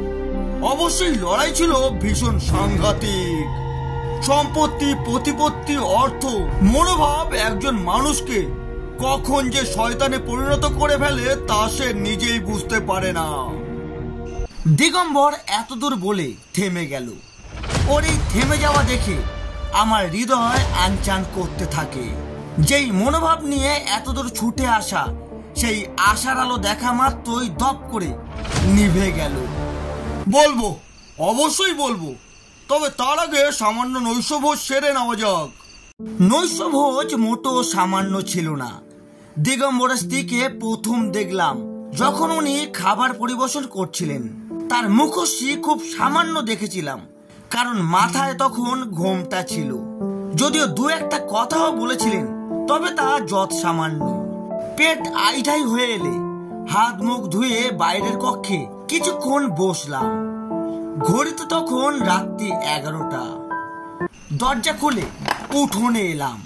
অবশ্যই লড়াই ছিল ভীষণ সাংঘাতিক। সম্পত্তি, প্রতিপত্তি, অর্থ, মনোভাব একজন মানুষকে কখন যে শয়তানে পরিণত করে ফেলে তা সে নিজেই বুঝতে পারে না। দিগম্বর এতদূর বলে থেমে গেল। ওর এই থেমে যাওয়া দেখে আমার হৃদয় আনচান করতে থাকে। যেই মনোভাব নিয়ে এতদূর ছুটে আসা, সেই আশার আলো দেখা মাত্রই দপ করে নিভে গেল। বলবো, অবশ্যই বলবো, তবে তার আগে সামান্য নৈশভোজ সেরে নেওয়া যাক। নৈশভোজ মোটো সামান্য ছিল না। দিগম্বরের স্ত্রীকে প্রথম দেখলাম যখন উনি খাবার পরিবেশন করছিলেন। তার মুখশ্রী খুব সামান্য দেখেছিলাম, কারণ মাথায় তখন ঘোমটা ছিল। যদিও দু একটা কথাও বলেছিলেন, তবে তা যৎ সামান্য। পেট আইঢাই হয়ে এলে হাত মুখ ধুয়ে বাইরের কক্ষে কিছুক্ষণ বসলাম। ঘড়িতে তখন রাত্রি 11টা। দরজা খুলে উঠোনে এলাম।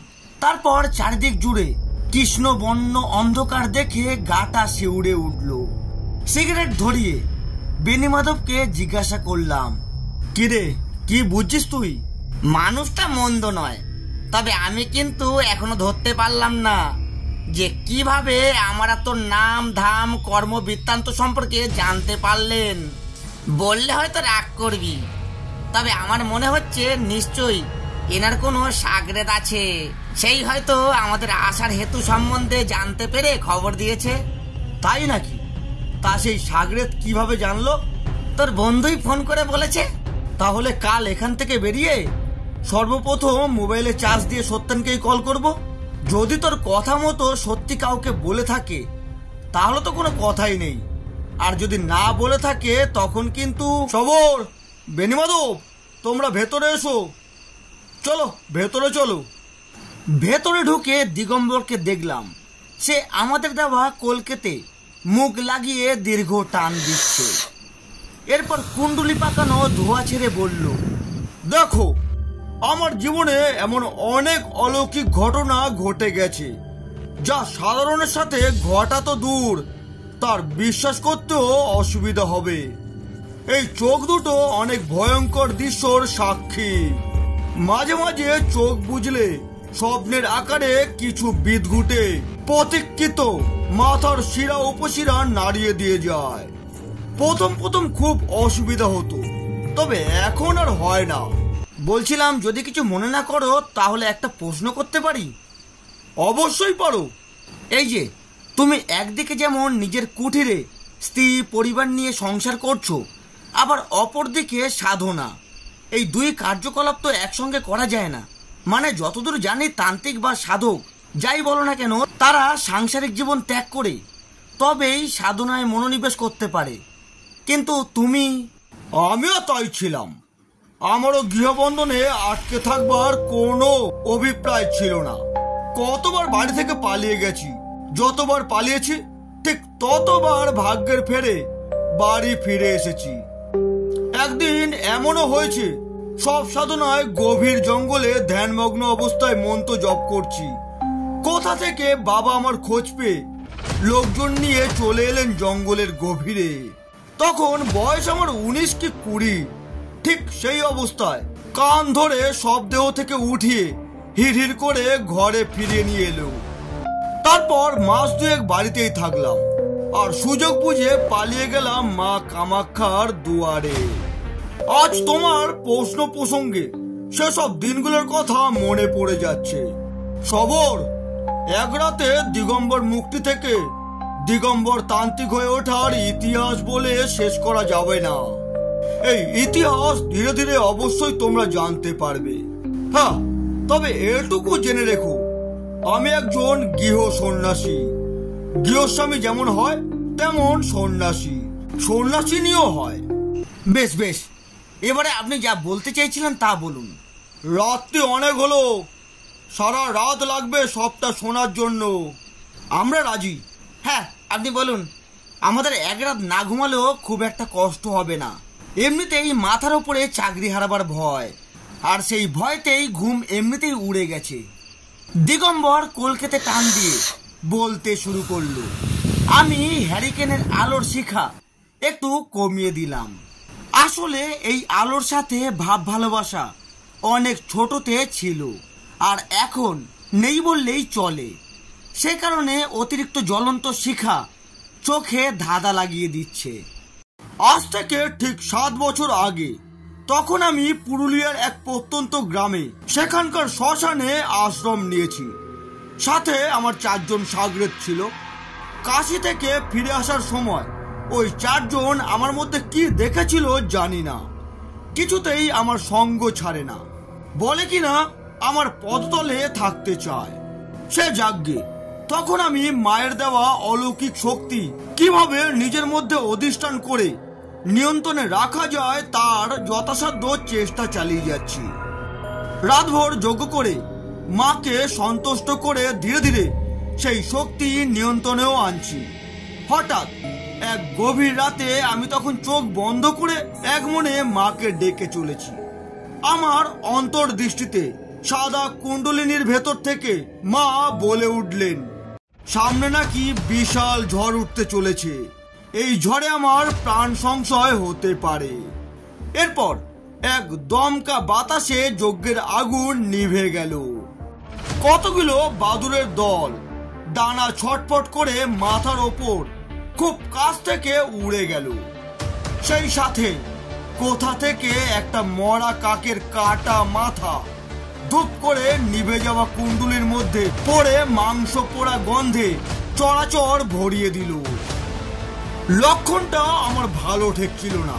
তারপর চারিদিক জুড়ে কৃষ্ণবর্ণ অন্ধকার দেখে গাটা শিউরে উঠল। সিগারেট ধরিয়ে বেনি মাধবকে জিজ্ঞাসা করলাম, কিরে, কি বুঝছিস তুই? মানুষটা মন্দ নয়, তবে আমি কিন্তু এখনো ধরতে পারলাম না যে কিভাবে আমরা তোর নাম ধাম কর্ম বৃত্তান্ত সম্পর্কে জানতে পারলেন। বললে হয়তো রাগ করবি, তবে আমার মনে হচ্ছে নিশ্চয়ই এনার কোনো সাগরেদ আছে, সেই হয়তো আমাদের আসার হেতু সম্বন্ধে জানতে পেরে খবর দিয়েছে। তাই নাকি? তা সেই সাগরেদ কিভাবে জানলো? তোর বন্ধুই ফোন করে বলেছে। তাহলে কাল এখান থেকে বেরিয়ে সর্বপ্রথম মোবাইলে চার্জ দিয়ে সত্যেনকেই কল করব। যদি তোর কথা মতো সত্যি কাউকে বলে থাকে তাহলে তো কোনো কথাই নেই, আর যদি না বলে থাকে তখন কিন্তু সবর। বেনি মাধব, তোমরা ভেতরে এসো, চলো ভেতরে চলো। ভেতরে ঢুকে দিগম্বরকে দেখলাম সে আমাদের দেওয়া কলকেতে মুখ লাগিয়ে দীর্ঘ টান দিচ্ছে। এরপর কুণ্ডুলি পাকানো ধোয়া ছেড়ে বলল, দেখো, আমার জীবনে এমন অনেক অলৌকিক ঘটনা ঘটে গেছে যা সাধারণের সাথে ঘটা তো দূর, তার বিশ্বাস করতেও অসুবিধা হবে। এই চোখ দুটো অনেক ভয়ঙ্কর দৃশ্যর সাক্ষী। মাঝে মাঝে চোখ বুঝলে স্বপ্নের আকারে কিছু বিদঘুটে প্রতীক্ষিত মাথার শিরা উপশিরা নাড়িয়ে দিয়ে যায়। প্রথম প্রথম খুব অসুবিধা হতো, তবে এখন আর হয় না। বলছিলাম, যদি কিছু মনে না করো তাহলে একটা প্রশ্ন করতে পারি? অবশ্যই পারো। এই যে তুমি একদিকে যেমন নিজের কুঠিরে স্ত্রী পরিবার নিয়ে সংসার করছো, আবার অপরদিকে সাধনা, এই দুই কার্যকলাপ তো একসঙ্গে করা যায় না। মানে যতদূর জানি তান্ত্রিক বা সাধক যাই বলো না কেন, তারা সাংসারিক জীবন ত্যাগ করে তবেই সাধনায় মনোনিবেশ করতে পারে, কিন্তু তুমি? আমিও তাই ছিলাম। আমারও গৃহবন্ধনে আটকে থাকবার কোনো অভিপ্রায় ছিল না। কতবার বাড়ি থেকে পালিয়ে গেছি, যতবার পালিয়েছি ঠিক ততবার ভাগ্যের ফেরে বাড়ি ফিরে এসেছি। একদিন এমনও হয়েছে সব সাধনায় গভীর জঙ্গলে ধ্যানমগ্ন অবস্থায় মন্ত্র জপ করছি। কোথা থেকে বাবা আমার খোঁজ পেয়ে লোকজন নিয়ে চলে এলেন জঙ্গলের গভীরে। তখন বয়স আমার 19 কি 20। ঠিক সেই অবস্থায় কান ধরে সব দেহ থেকে উঠিয়ে হিড় করে ঘরে ফিরিয়ে নিয়ে এলো। তারপর মাস 2 বাড়িতেই থাকলাম আর সুযোগ বুঝে পালিয়ে গেলাম মা কামাখ্যার দুয়ারে। আজ তোমার প্রশ্ন প্রসঙ্গে সেসব দিনগুলোর কথা মনে পড়ে যাচ্ছে। সবর, এক রাতে দিগম্বর মুক্তি থেকে দিগম্বর তান্ত্রিক হয়ে ওঠার ইতিহাস বলে শেষ করা যাবে না। এই ইতিহাস ধীরে ধীরে অবশ্যই তোমরা জানতে পারবে। হ্যাঁ, তবে এটুকু জেনে রেখো, আমি একজন গৃহ সন্ন্যাসী। গৃহস্বামী যেমন হয় তেমন সন্ন্যাসিনীও হয়। বেশ বেশ, এবারে আপনি যা বলতে চাইছিলেন তা বলুন। রাত্রি অনেক হলো, সারা রাত লাগবে সবটা শোনার জন্য। আমরা রাজি। হ্যাঁ, আপনি বলুন। আমাদের এক রাত না ঘুমালেও খুব একটা কষ্ট হবে না। এমনিতেই মাথার উপরে চাকরি হারাবার ভয়, আর সেই ভয়তেই ঘুম এমনিতেই উড়ে গেছে। দিগম্বর কলকেতে টান দিয়ে বলতে শুরু করলো। আমি হ্যারিকেনের আলোর শিখা একটু কমিয়ে দিলাম। আসলে এই আলোর সাথে ভাব ভালোবাসা অনেক ছোটতে ছিল, আর এখন নেই বললেই চলে। সে কারণে অতিরিক্ত জ্বলন্ত শিখা চোখে ধাঁধা লাগিয়ে দিচ্ছে। আজ থেকে ঠিক 7 বছর আগে তখন আমি পুরুলিয়ার এক প্রত্যন্ত গ্রামে সেখানকার শ্মশানে আশ্রম নিয়েছি। সাথে আমার 4 জন সাগরেদ ছিল। কাশি থেকে ফিরে আসার সময় ওই 4 জন আমার মধ্যে কি দেখেছিল জানি না, কিছুতেই আমার সঙ্গ ছাড়ে না। বলে কিনা আমার পদতলে থাকতে চায়। সে যাগ্যে তখন আমি মায়ের দেওয়া অলৌকিক শক্তি কিভাবে নিজের মধ্যে অধিষ্ঠান করে নিয়ন্ত্রণে রাখা যায় তার যথাসাধ্য চেষ্টা চালিয়ে যাচ্ছি। রাতভর যজ্ঞ করে মাকে সন্তুষ্ট করে ধীরে ধীরে সেই শক্তি নিয়ন্ত্রণেও আনছি। হঠাৎ এক গভীর রাতে আমি তখন চোখ বন্ধ করে এক মনে মাকে ডেকে চলেছি। আমার অন্তর্দৃষ্টিতে সাদা কুণ্ডলিনীর ভেতর থেকে মা বলে উঠলেন, সামনে নাকি বিশাল ঝড় উঠতে চলেছে, এই ঝড়ে আমার প্রাণ সংশয় হতে পারে। এরপর এক দমকা বাতাসে যজ্ঞের আগুন নিভে গেল। কতগুলো বাদুড়ের দল ডানা ছটফট করে মাথার ওপর খুব কাছ থেকে উড়ে গেল। সেই সাথে কোথা থেকে একটা মরা কাকের কাটা মাথা ধূপ করে নিভে যাওয়া কুণ্ডুলির মধ্যে পড়ে মাংস পোড়া গন্ধে চরাচর ভরিয়ে দিল। লক্ষণটা আমার ভালো ঠেকছিল না।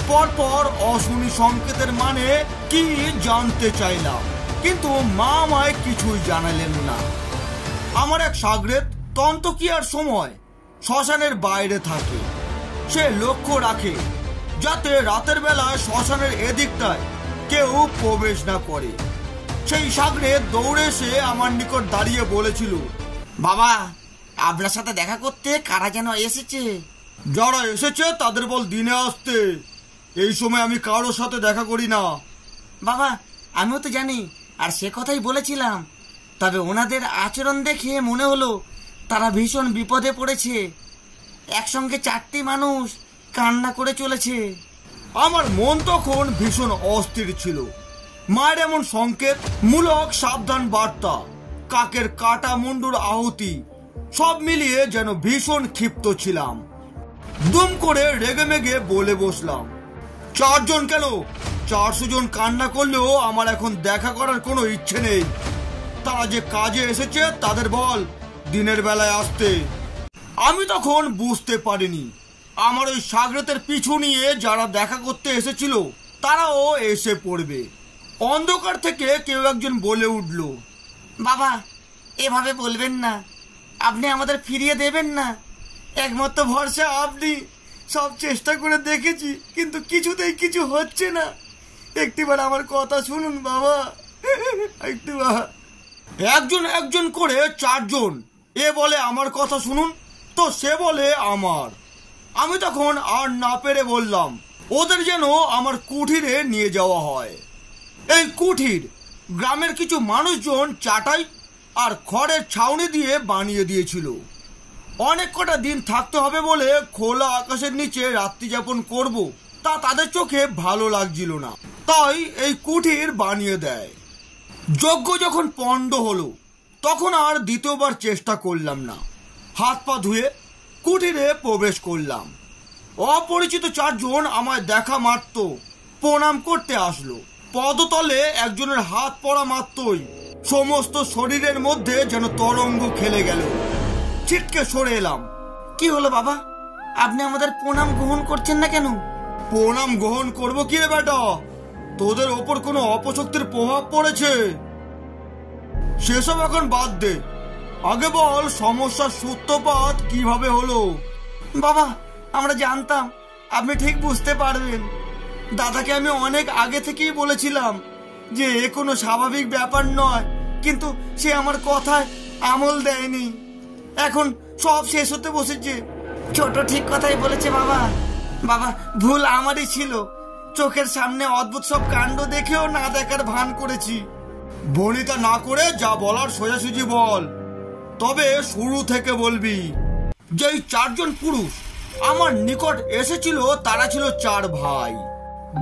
পরপর অশুনি সংকেতের মানে কি জানতে চাইলাম, কিন্তু মা আমায় কিছুই জানালেন না। আমার এক সাগরেদ তন্তকিয়ার সময় শ্মশানের বাইরে থাকে। সে লক্ষ্য রাখে যাতে রাতের বেলায় শ্মশানের এদিকটায় কেউ প্রবেশ না করে। সেই সাগরেদ দৌড়ে এসে আমার নিকট দাঁড়িয়ে বলেছিল, বাবা, আপনার সাথে দেখা করতে কারা যেন এসেছে। যারা এসেছে তাদের বল দিনে আসতে। এই সময় আমি কারোর সাথে দেখা করি না। বাবা, আমিও তো জানি, আর সে কথাই বলেছিলাম। তবে ওনাদের আচরণ দেখে মনে হলো তারা ভীষণ বিপদে পড়েছে। একসঙ্গে 4টি মানুষ কান্না করে চলেছে। আমার মন তখন ভীষণ অস্থির ছিল। মায়ের এমন সংকেত মূলক সাবধান বার্তা, কাকের কাটা মুন্ডুর আহুতি, সব মিলিয়ে যেন ভীষণ ক্ষিপ্ত ছিলাম। দুম করে রেগে মেগে বলে বসলাম, 4 জন কেন, 400 জন কান্না করলেও আমার এখন দেখা করার কোনো ইচ্ছে নেই। তারা যে কাজে এসেছে তাদের বল দিনের বেলায় আসতে। আমি তখন বুঝতে পারিনি আমার ওই সাগরেতের পিছু নিয়ে যারা দেখা করতে এসেছিল তারাও এসে পড়বে। অন্ধকার থেকে কেউ একজন বলে উঠল, বাবা, এভাবে বলবেন না। আপনি আমাদের ফিরিয়ে দেবেন না। একমাত্র ভরসা আপনি। সব চেষ্টা করে দেখেছি, কিন্তু কিছুতেই কিছু হচ্ছে না। একটিবার আমার কথা শুনুন বাবা, একটিবার। একজন একজন করে 4 জন এ বলে আমার কথা শুনুন, তো সে বলে আমার। আমি তখন আর না পেরে বললাম, ওদের যেন আমার কুঠিরে নিয়ে যাওয়া হয়। এই কুঠির গ্রামের কিছু মানুষজন চাটাই আর খড়ের ছাউনি দিয়ে বানিয়ে দিয়েছিল। অনেক কটা দিন থাকতে হবে বলে খোলা আকাশের নিচে রাত্রি যাপন করব তা তাদের চোখে ভালো লাগছিল না, তাই এই কুঠির বানিয়ে দেয়। যজ্ঞ যখন পণ্ড হলো তখন আর দ্বিতীয়বার চেষ্টা করলাম না। হাত পা ধুয়ে কুঠিরে প্রবেশ করলাম। অপরিচিত চারজন আমায় দেখা মাত্র প্রণাম করতে আসলো। পদতলে একজনের হাত পড়া মাত্রই সমস্ত শরীরের মধ্যে যেন তরঙ্গ খেলে গেল। ছিটকে সরে এলাম। কি হলো বাবা, আপনি আমাদের প্রণাম গ্রহণ করছেন না কেন? প্রণাম গ্রহণ করবো কি রে বেটা? তোদের ওপর কোনো অপশক্তির প্রভাব পড়েছে? সেসব এখন বাদ দে, আগে বল সমস্যার সূত্রপাত কিভাবে হলো? বাবা, আমরা জানতাম আপনি ঠিক বুঝতে পারবেন। দাদাকে আমি অনেক আগে থেকেই বলেছিলাম যে এ কোনো স্বাভাবিক ব্যাপার নয়, কিন্তু সে আমার কথায় আমল দেয়নি। এখন সব শেষ হতে বসেছে। ছোট ঠিক কথাই বলেছে বাবা। বাবা, ভুল আমারই ছিল। চোখের সামনে অদ্ভুত সব কাণ্ড দেখেও না দেখার ভান করেছি। বনিতা না করে যা বলার সোজাসুজি বল, তবে শুরু থেকে বলবি। যেই চারজন পুরুষ আমার নিকট এসেছিল তারা ছিল 4 ভাই।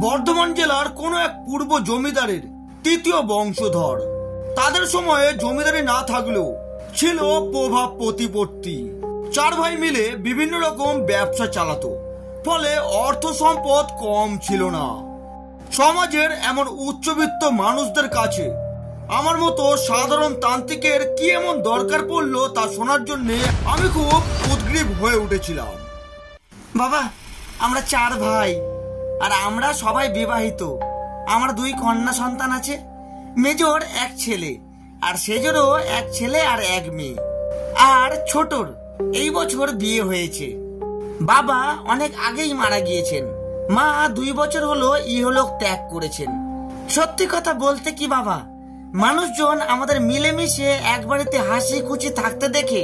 বর্ধমান জেলার কোন এক পূর্ব জমিদারের 3য় বংশধর। তাদের সময়ে জমিদারি না থাকলেও ছিল প্রভাব প্রতিপত্তি। 4 ভাই মিলে বিভিন্ন রকম ব্যবসা চালাতো, ফলে অর্থ সম্পদ কম ছিল না। সমাজের এমন উচ্চবিত্ত মানুষদের কাছে আমার মতো সাধারণ তান্ত্রিকের কি এমন দরকার পড়লো তা শোনার জন্য আমি খুব উদ্গ্রীব হয়ে উঠেছিলাম। বাবা, আমরা 4 ভাই আর আমরা সবাই বিবাহিত। আমার 2 কন্যা সন্তান আছে। মেজর 1 ছেলে, আর সেজরও 1 ছেলে আর 1 মেয়ে। আর ছোটর এই বছর বিয়ে হয়েছে। বাবা অনেক আগেই মারা গিয়েছেন। মা 2 বছর হলো ইহলোক ত্যাগ করেছেন। সত্যি কথা বলতে কি বাবা, মানুষজন আমাদের মিলেমিশে এক বাড়িতে হাসি খুশি থাকতে দেখে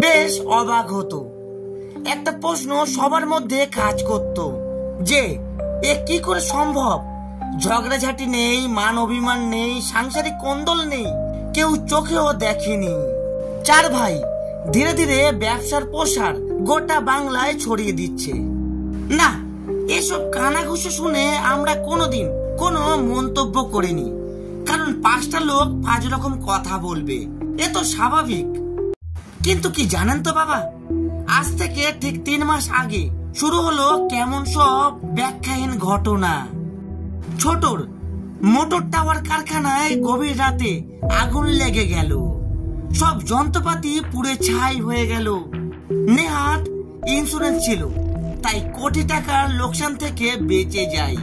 বেশ অবাক হতো। একটা প্রশ্ন সবার মধ্যে কাজ করত যে এ কি করে সম্ভব? ঝগড়াঝাটি নেই, মান অভিমান নেই, সাংসারিক কোন্দল নেই, কেউ চোখেও দেখেনি। 4 ভাই ধীরে ধীরে ব্যবসার প্রসার গোটা বাংলায় ছড়িয়ে দিচ্ছে। না, এসব কানাঘুষো শুনে আমরা কোনোদিন কোনো মন্তব্য করিনি, কারণ 5টা লোক 5 রকম কথা বলবে, এ তো স্বাভাবিক। কিন্তু কি জানেন তো বাবা, আজ থেকে ঠিক 3 মাস আগে শুরু হলো কেমন সব ব্যাখ্যাহীন ঘটনা। ছোটর মোটর টাওয়ার কারখানায় গভীর রাতে আগুন লেগে গেল, সব যন্ত্রপাতি পুড়ে ছাই হয়ে গেল। নেহাত ইন্স্যুরেন্স ছিল, তাই কোটি টাকার লোকসান থেকে বেঁচে যায়।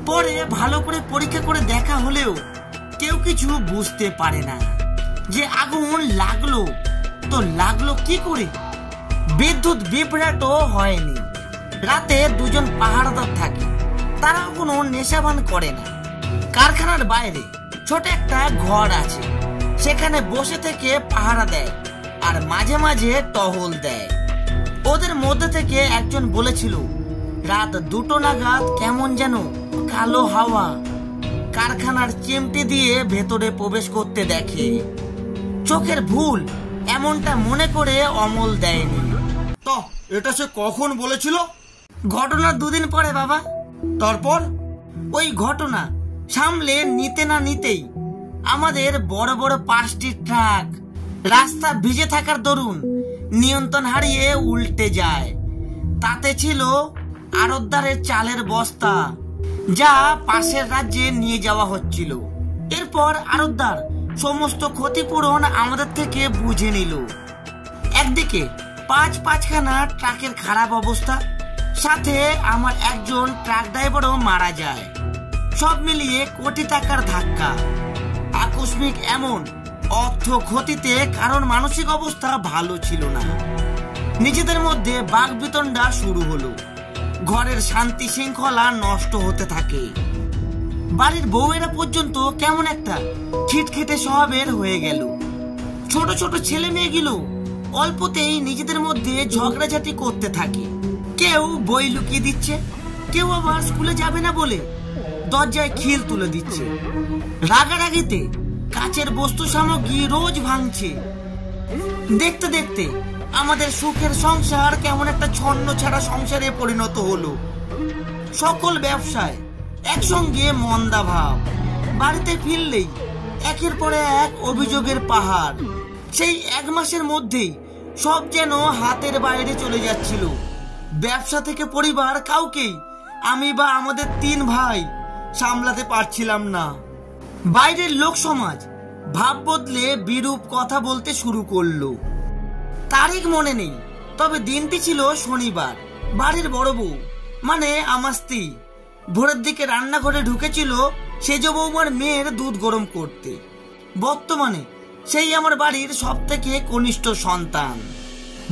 পরে ভালো করে পরীক্ষা করে দেখা হলেও কেউ কিছু বুঝতে পারে না যে আগুন লাগলো তো লাগলো কি করে। বিদ্যুৎ বিভ্রাটও হয়নি। রাতে 2 জন পাহারাদার থাকে, তারা কোনো নেশাভান করে না। কারখানার বাইরে ছোট একটা ঘর আছে, সেখানে বসে থেকে পাহারা দেয় আর মাঝে মাঝে টহল দেয়। ওদের মধ্যে থেকে একজন বলেছিল রাত 2টো নাগাদ কেমন যেন কালো হাওয়া কারখানার চিমটি দিয়ে ভেতরে প্রবেশ করতে দেখে। চোখের ভুল এমনটা মনে করে অমল দেয়নি। তো এটা সে কখন বলেছিল? ঘটনার 2 দিন পরে বাবা। তারপর? ওই ঘটনা সামলে নিতে না নিতেই আমাদের বড় বড় 5টি ট্রাক রাস্তা ভিজে থাকার দরুন নিয়ন্ত্রণ হারিয়ে উল্টে যায়। তাতে ছিল আড়তদারের চালের বস্তা, যা পাশের রাজ্যে নিয়ে যাওয়া হচ্ছিল। এরপর আড়তদার সমস্ত ক্ষতিপূরণ আমাদের থেকে বুঝে নিল। একদিকে 5খানা ট্রাকের খারাপ অবস্থা, সাথে আমার একজন ট্রাক ড্রাইভারও মারা যায়। সব মিলিয়ে কোটি টাকার ধাক্কা। আকস্মিক এমন অর্থ ক্ষতিতে কারণ মানসিক অবস্থা ভালো ছিল না। নিজেদের মধ্যে বাকবিতণ্ডা শুরু হলো। ঘরের শান্তি শৃঙ্খলা নষ্ট হতে থাকে। বাড়ির বউয়েরা পর্যন্ত কেমন একটা খিটখিটে স্বভাবের হয়ে গেল। ছোট ছোট ছেলে মেয়েগুলো অল্পতেই নিজেদের মধ্যে ঝগড়াঝাটি করতে থাকে। কেউ বই লুকিয়ে দিচ্ছে, কেউ আবার স্কুলে যাবে না বলে দরজায় খিল তুলে দিচ্ছে। রাগারাগিতে কাচের বস্তু সামগ্রী রোজ ভাঙছে। দেখতে দেখতে আমাদের সুখের সংসার কেমন একটা ছন্ন ছাড়া সংসারে পরিণত হলো। সকল ব্যবসায় একসঙ্গে মন্দা ভাব। বাড়িতে ফিরলেই একের পর এক অভিযোগের পাহাড়। সেই 1 মাসের মধ্যেই সব যেন হাতের বাইরে চলে যাচ্ছিল। ব্যবসা থেকে পরিবার কাউকেই আমি বা আমাদের 3 ভাই সামলাতে পারছিলাম না। বাইরের লোক সমাজ ভাব বদলে বিরূপ কথা বলতে শুরু করলো। তারিখ মনে নেই, তবে দিনটি ছিল শনিবার। বাড়ির বড় বউ মানে আমার স্ত্রী ভোরের দিকে রান্নাঘরে ঢুকেছিল সেজ বৌমার মেয়ের দুধ গরম করতে। বর্তমানে সেই আমার বাড়ির সব থেকে কনিষ্ঠ সন্তান।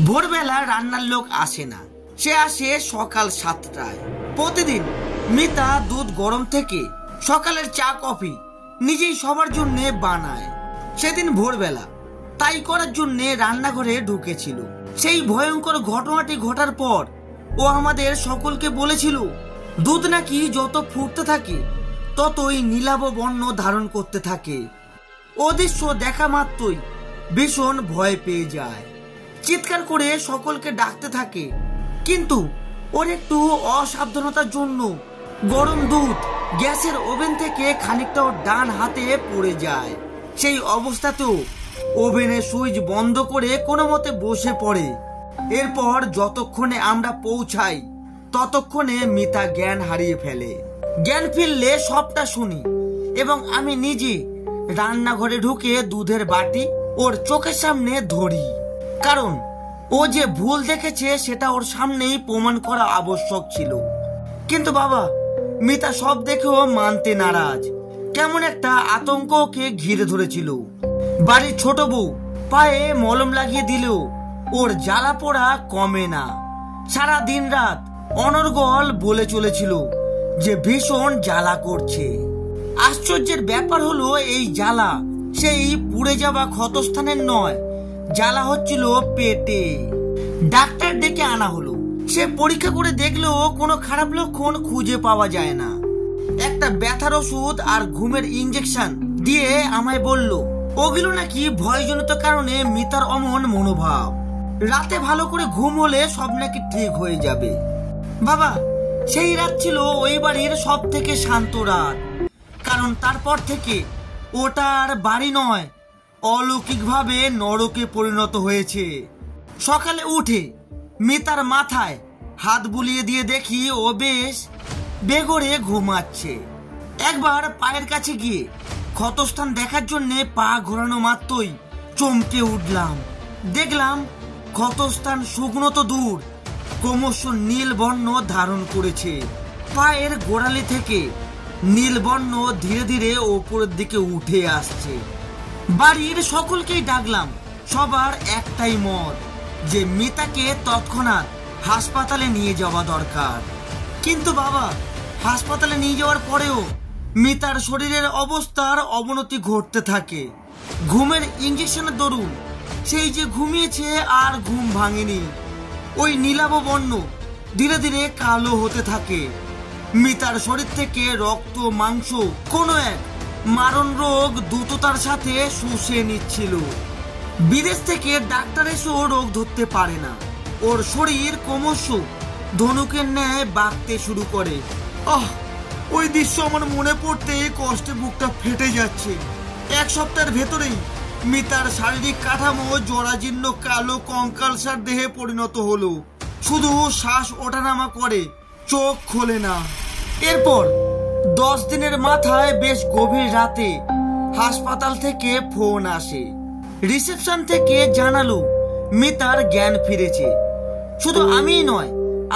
ভোরবেলা রান্নার লোক আসে না, সে আসে সকাল 7টায়। প্রতিদিন মিতা দুধ গরম থেকে সকালের চা কফি নিজেই সবার জন্য বানায়। সেদিন ভোরবেলা তাই করার জন্য রান্নাঘরে ঢুকেছিল। সেই ভয়ঙ্কর ঘটনাটি ঘটার পর ও আমাদের সকলকে বলেছিল দুধ নাকি যত ফুটতে থাকে ততই নীলাভ বর্ণ ধারণ করতে থাকে। ও দৃশ্য দেখা মাত্রই ভীষণ ভয় পেয়ে যায়, চিৎকার করে সকলকে ডাকতে থাকে। কিন্তু ওর একটু অসাবধানতার জন্য গরম দুধ গ্যাসের ওভেন থেকে খানিকটা ওর ডান হাতে পড়ে যায়। সেই অবস্থাতেও ওভেনের সুইচ বন্ধ করে কোনো মতে বসে পড়ে। এরপর যতক্ষণে আমরা পৌঁছাই ততক্ষণে মিতা জ্ঞান হারিয়ে ফেলে। জ্ঞান ফিরলে সবটা শুনি এবং আমি নিজে রান্নাঘরে ঢুকে দুধের বাটি ওর চোখের সামনে ধরি। কারণ ও যে ভুল দেখেছে সেটা ওর সামনেই প্রমাণ করা আবশ্যক ছিল। কিন্তু বাবা, মিতা সব দেখেও মানতে নারাজ। কেমন একটা আতঙ্ক ওকে ঘিরে ধরেছিল। বাড়ির ছোট বউ পায়ে মলম লাগিয়ে দিলেও ওর জ্বালা পোড়া কমে না। সারা দিন রাত অনর্গল বলে চলেছিল যে ভীষণ জ্বালা করছে। আশ্চর্যের ব্যাপার হলো এই জ্বালা সেই পুড়ে যাওয়া ক্ষতস্থানের নয়, জ্বালা হচ্ছিল পেটে। ডাক্তার ডেকে আনা হলো। সে পরীক্ষা করে দেখলেও কোনো খারাপ লক্ষণ খুঁজে পাওয়া যায় না। একটা ব্যথার ওষুধ আর ঘুমের ইঞ্জেকশন দিয়ে আমায় বলল ওগুলো নাকি ভয়জনিত কারণে মিতার অমন মনোভাব। রাতে ভালো করে ঘুম হলে সব নাকি ঠিক হয়ে যাবে। বাবা, সেই রাত ছিল ওই বাড়ির সব থেকে শান্ত রাত। কারণ তারপর থেকে ওটা আর বাড়ি নয়, অলৌকিকভাবে নরকে পরিণত হয়েছে। সকালে উঠে মিতার মাথায় হাত বুলিয়ে দিয়ে দেখি ও বেশ বেঘরে ঘুমাচ্ছে। একবার পায়ের কাছে গিয়ে ক্ষতস্থান দেখার জন্য পা ঘোরানো মাত্রই চমকে উঠলাম। দেখলাম ক্ষতস্থান শুকনো তো দূর, ক্রমশ নীল বর্ণ ধারণ করেছে। পায়ের গোড়ালি থেকে নীল বর্ণ ধীরে ধীরে ওপরের দিকে উঠে আসছে। বাড়ির সকলকেই ডাকলাম। সবার একটাই মত যে মিতাকে তৎক্ষণাৎ হাসপাতালে নিয়ে যাওয়া দরকার। কিন্তু বাবা, হাসপাতালে নিয়ে যাওয়ার পরেও মিতার শরীরের অবস্থার অবনতি ঘটতে থাকে। ঘুমের ইঞ্জেকশনের দরুন সেই যে ঘুমিয়েছে আর ঘুম ভাঙেনি। ওই নীলাভ বর্ণ ধীরে ধীরে কালো হতে থাকে। মিতার শরীর থেকে রক্ত মাংস কোনো এক মারণ রোগ দ্রুততার সাথে শুষে নিচ্ছিল। বিদেশ থেকে ডাক্তার এসেও রোগ ধরতে পারে না। ওর শরীর ক্রমশ ধনুকের ন্যায় বাঁকতে শুরু করে। ওই দৃশ্য আমার মনে পড়তে কষ্টে বুকটা ফেটে যাচ্ছে। 1 সপ্তাহের ভেতরেই মিতার শারীরিক কাঠামো জরাজীর্ণ কালো কঙ্কালসার দেহে পরিণত হলো। শুধু শ্বাস ওঠানামা করে, চোখ খোলে না। এরপর 10 দিনের মাথায় বেশ গভীর রাতে হাসপাতাল থেকে ফোন আসে। রিসেপশন থেকে জানালো মিতার জ্ঞান ফিরেছে। শুধু আমিই নয়,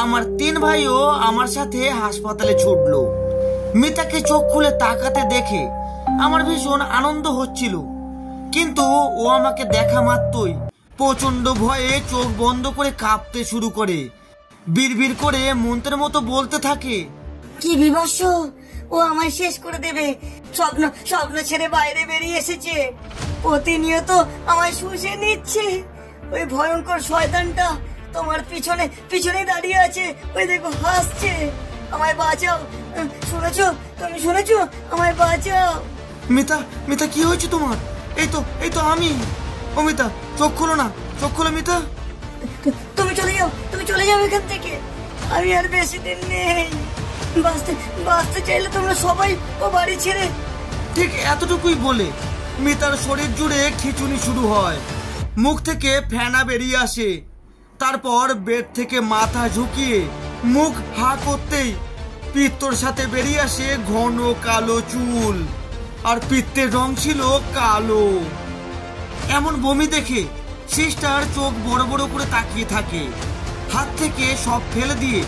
আমার 3 ভাইও আমার সাথে হাসপাতালে ছুটলো। মিতাকে চোখ খুলে তাকাতে দেখে আমার ভীষণ আনন্দ হচ্ছিল। কিন্তু ও আমাকে দেখা মাত্রই প্রচন্ড ভয়ে চোখ বন্ধ করে কাঁপতে শুরু করে। বিড়বিড় করে মন্ত্রের মতো বলতে থাকে, কি বিভৎস! ও আমায় শেষ করে দেবে। স্বপ্ন ছেড়ে বাইরে বেরিয়ে এসেছে। প্রতিনিয়ত আমায় শুষে নিচ্ছে। ওই ভয়ঙ্কর শয়তানটা তোমার পিছনে দাঁড়িয়ে আছে। ওই দেখো, হাসছে। আমায় বাঁচাও। শুনেছো? তুমি শুনেছো? আমায় বাঁচাও। মিতা, মিতা কি হয়েছে তোমার? এই তো আমি। ও মিতা, চোখ খোলো না, চোখ খোলো মিতা। তুমি চলে যাও এখান থেকে। আমি আর বেশি দিন নেই। বাঁচতে চাইলে তোমরা সবাই ও বাড়ি ছেড়ে। ঠিক এতটুকুই বলে মিতার শরীর জুড়ে খিঁচুনি শুরু হয়, মুখ থেকে ফেনা বেরিয়ে আসে। তারপর বেড থেকে মাথা ঝুঁকিয়ে মুখ হা করতেই পিত্তর সাথে বেরিয়ে আসে ঘন কালো চুল, আর পিত্তের রং ছিল কালো। এমন বমি দেখে সিস্টার চোখ বড় বড় করে তাকিয়ে থাকে। হাত থেকে সব ফেলে দিয়ে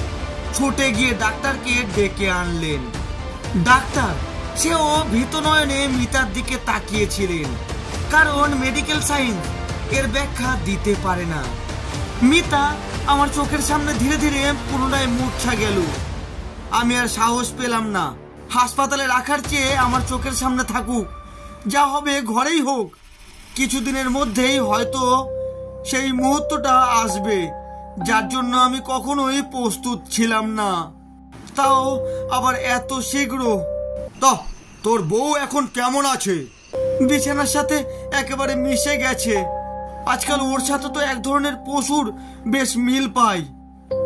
ছুটে গিয়ে ডাক্তারকে ডেকে আনলেন। ডাক্তার সেও ভীত নয়নে মিতার দিকে তাকিয়েছিলেন, কারণ মেডিকেল সায়েন্স এর ব্যাখ্যা দিতে পারে না। মিতা আমার চোখের সামনে ধীরে ধীরে পুনরায় মূর্ছা গেল। আমি আর সাহস পেলাম না। হাসপাতালে রাখার চেয়ে আমার চোখের সামনে থাকুক, যা হবে ঘরেই হোক। কিছুদিনের মধ্যেই হয়তো সেই মুহূর্তটা আসবে, যার জন্য আমি কখনোই প্রস্তুত ছিলাম না, তাও আবার এত শীঘ্র। তা তোর বউ এখন কেমন আছে? বিছানার সাথে একেবারে মিশে গেছে। আজকাল ওর সাথে তো এক ধরনের পশুর বেশ মিল পাই,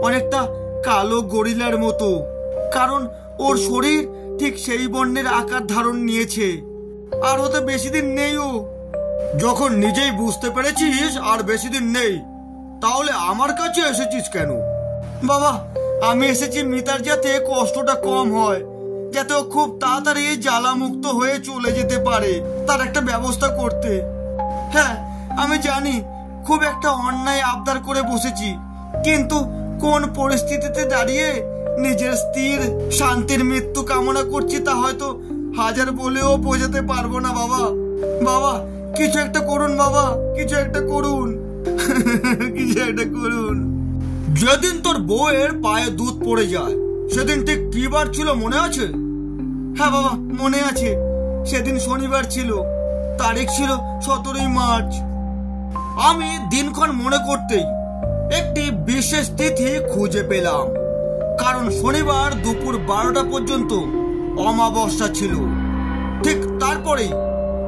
অনেকটা কালো গরিলার মতো, কারণ ওর শরীর ঠিক সেই বর্ণের আকার ধারণ নিয়েছে। আর হতে বেশি দিন নেই ও। যখন নিজেই বুঝতে পেরেছিস আর বেশি দিন নেই, তাহলে আমার কাছে এসেছিস কেন? বাবা, আমি এসেছি মিতার যাতে কষ্টটা কম হয়, যাতে ও খুব তাড়াতাড়ি জ্বালামুক্ত হয়ে চলে যেতে পারে, তার একটা ব্যবস্থা করতে। হ্যাঁ, আমি জানি খুব একটা অন্যায় আবদার করে বসেছি, কিন্তু কোন পরিস্থিতিতে দাঁড়িয়ে নিজের স্থির শান্তির মৃত্যু কামনা করছি তা হয়তো হাজার বলেও বোঝাতে পারবো না। বাবা, বাবা কিছু একটা করুন, বাবা কিছু একটা করুন, কিছু একটা করুন। যেদিন তোর বউয়ের পায়ে দুধ পড়ে যায় সেদিন ঠিক কি বার ছিল মনে আছে? হ্যাঁ বাবা, মনে আছে। সেদিন শনিবার ছিল, তারিখ ছিল 17 মার্চ। আমি দিনক্ষণ মনে করতেই একটি বিশেষ তিথি খুঁজে পেলাম, কারণ শনিবার দুপুর 12টা পর্যন্ত অমাবস্যা ছিল। ঠিক তারপরেই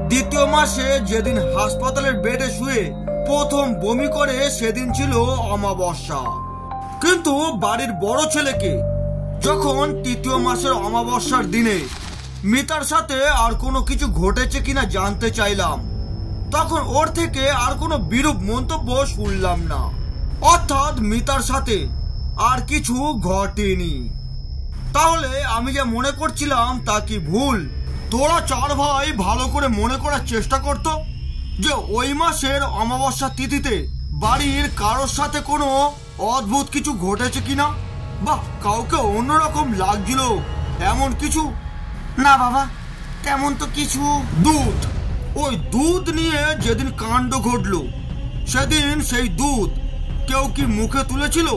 দ্বিতীয় মাসে যেদিন হাসপাতালের বেডে শুয়ে প্রথম বমি করে সেদিন ছিল অমাবস্যা। কিন্তু বাড়ির বড় ছেলেকে যখন তৃতীয় মাসের অমাবস্যার দিনে মিতার সাথে আর কোনো কিছু ঘটেছে কিনা জানতে চাইলাম, তখন ওর থেকে আর কোনো বিরূপ মন্তব্য শুনলাম না। অর্থাৎ মিতার সাথে আর কিছু ঘটেনি। তাহলে আমি যা মনে করছিলাম তা কি ভুল? তোরা চার ভাই ভালো করে মনে করার চেষ্টা করতো যে ওই মাসের অমাবস্যা তিথিতে বাড়ির কারোর সাথে কোনো অদ্ভুত কিছু ঘটেছে কিনা, বা কাউকে অন্যরকম লাগছিল এমন কিছু। না বাবা, তেমন তো কিছু। দুধ, ওই দুধ নিয়ে যেদিন কাণ্ড ঘটলো সেদিন সেই দুধ কেউ কি মুখে তুলেছিল?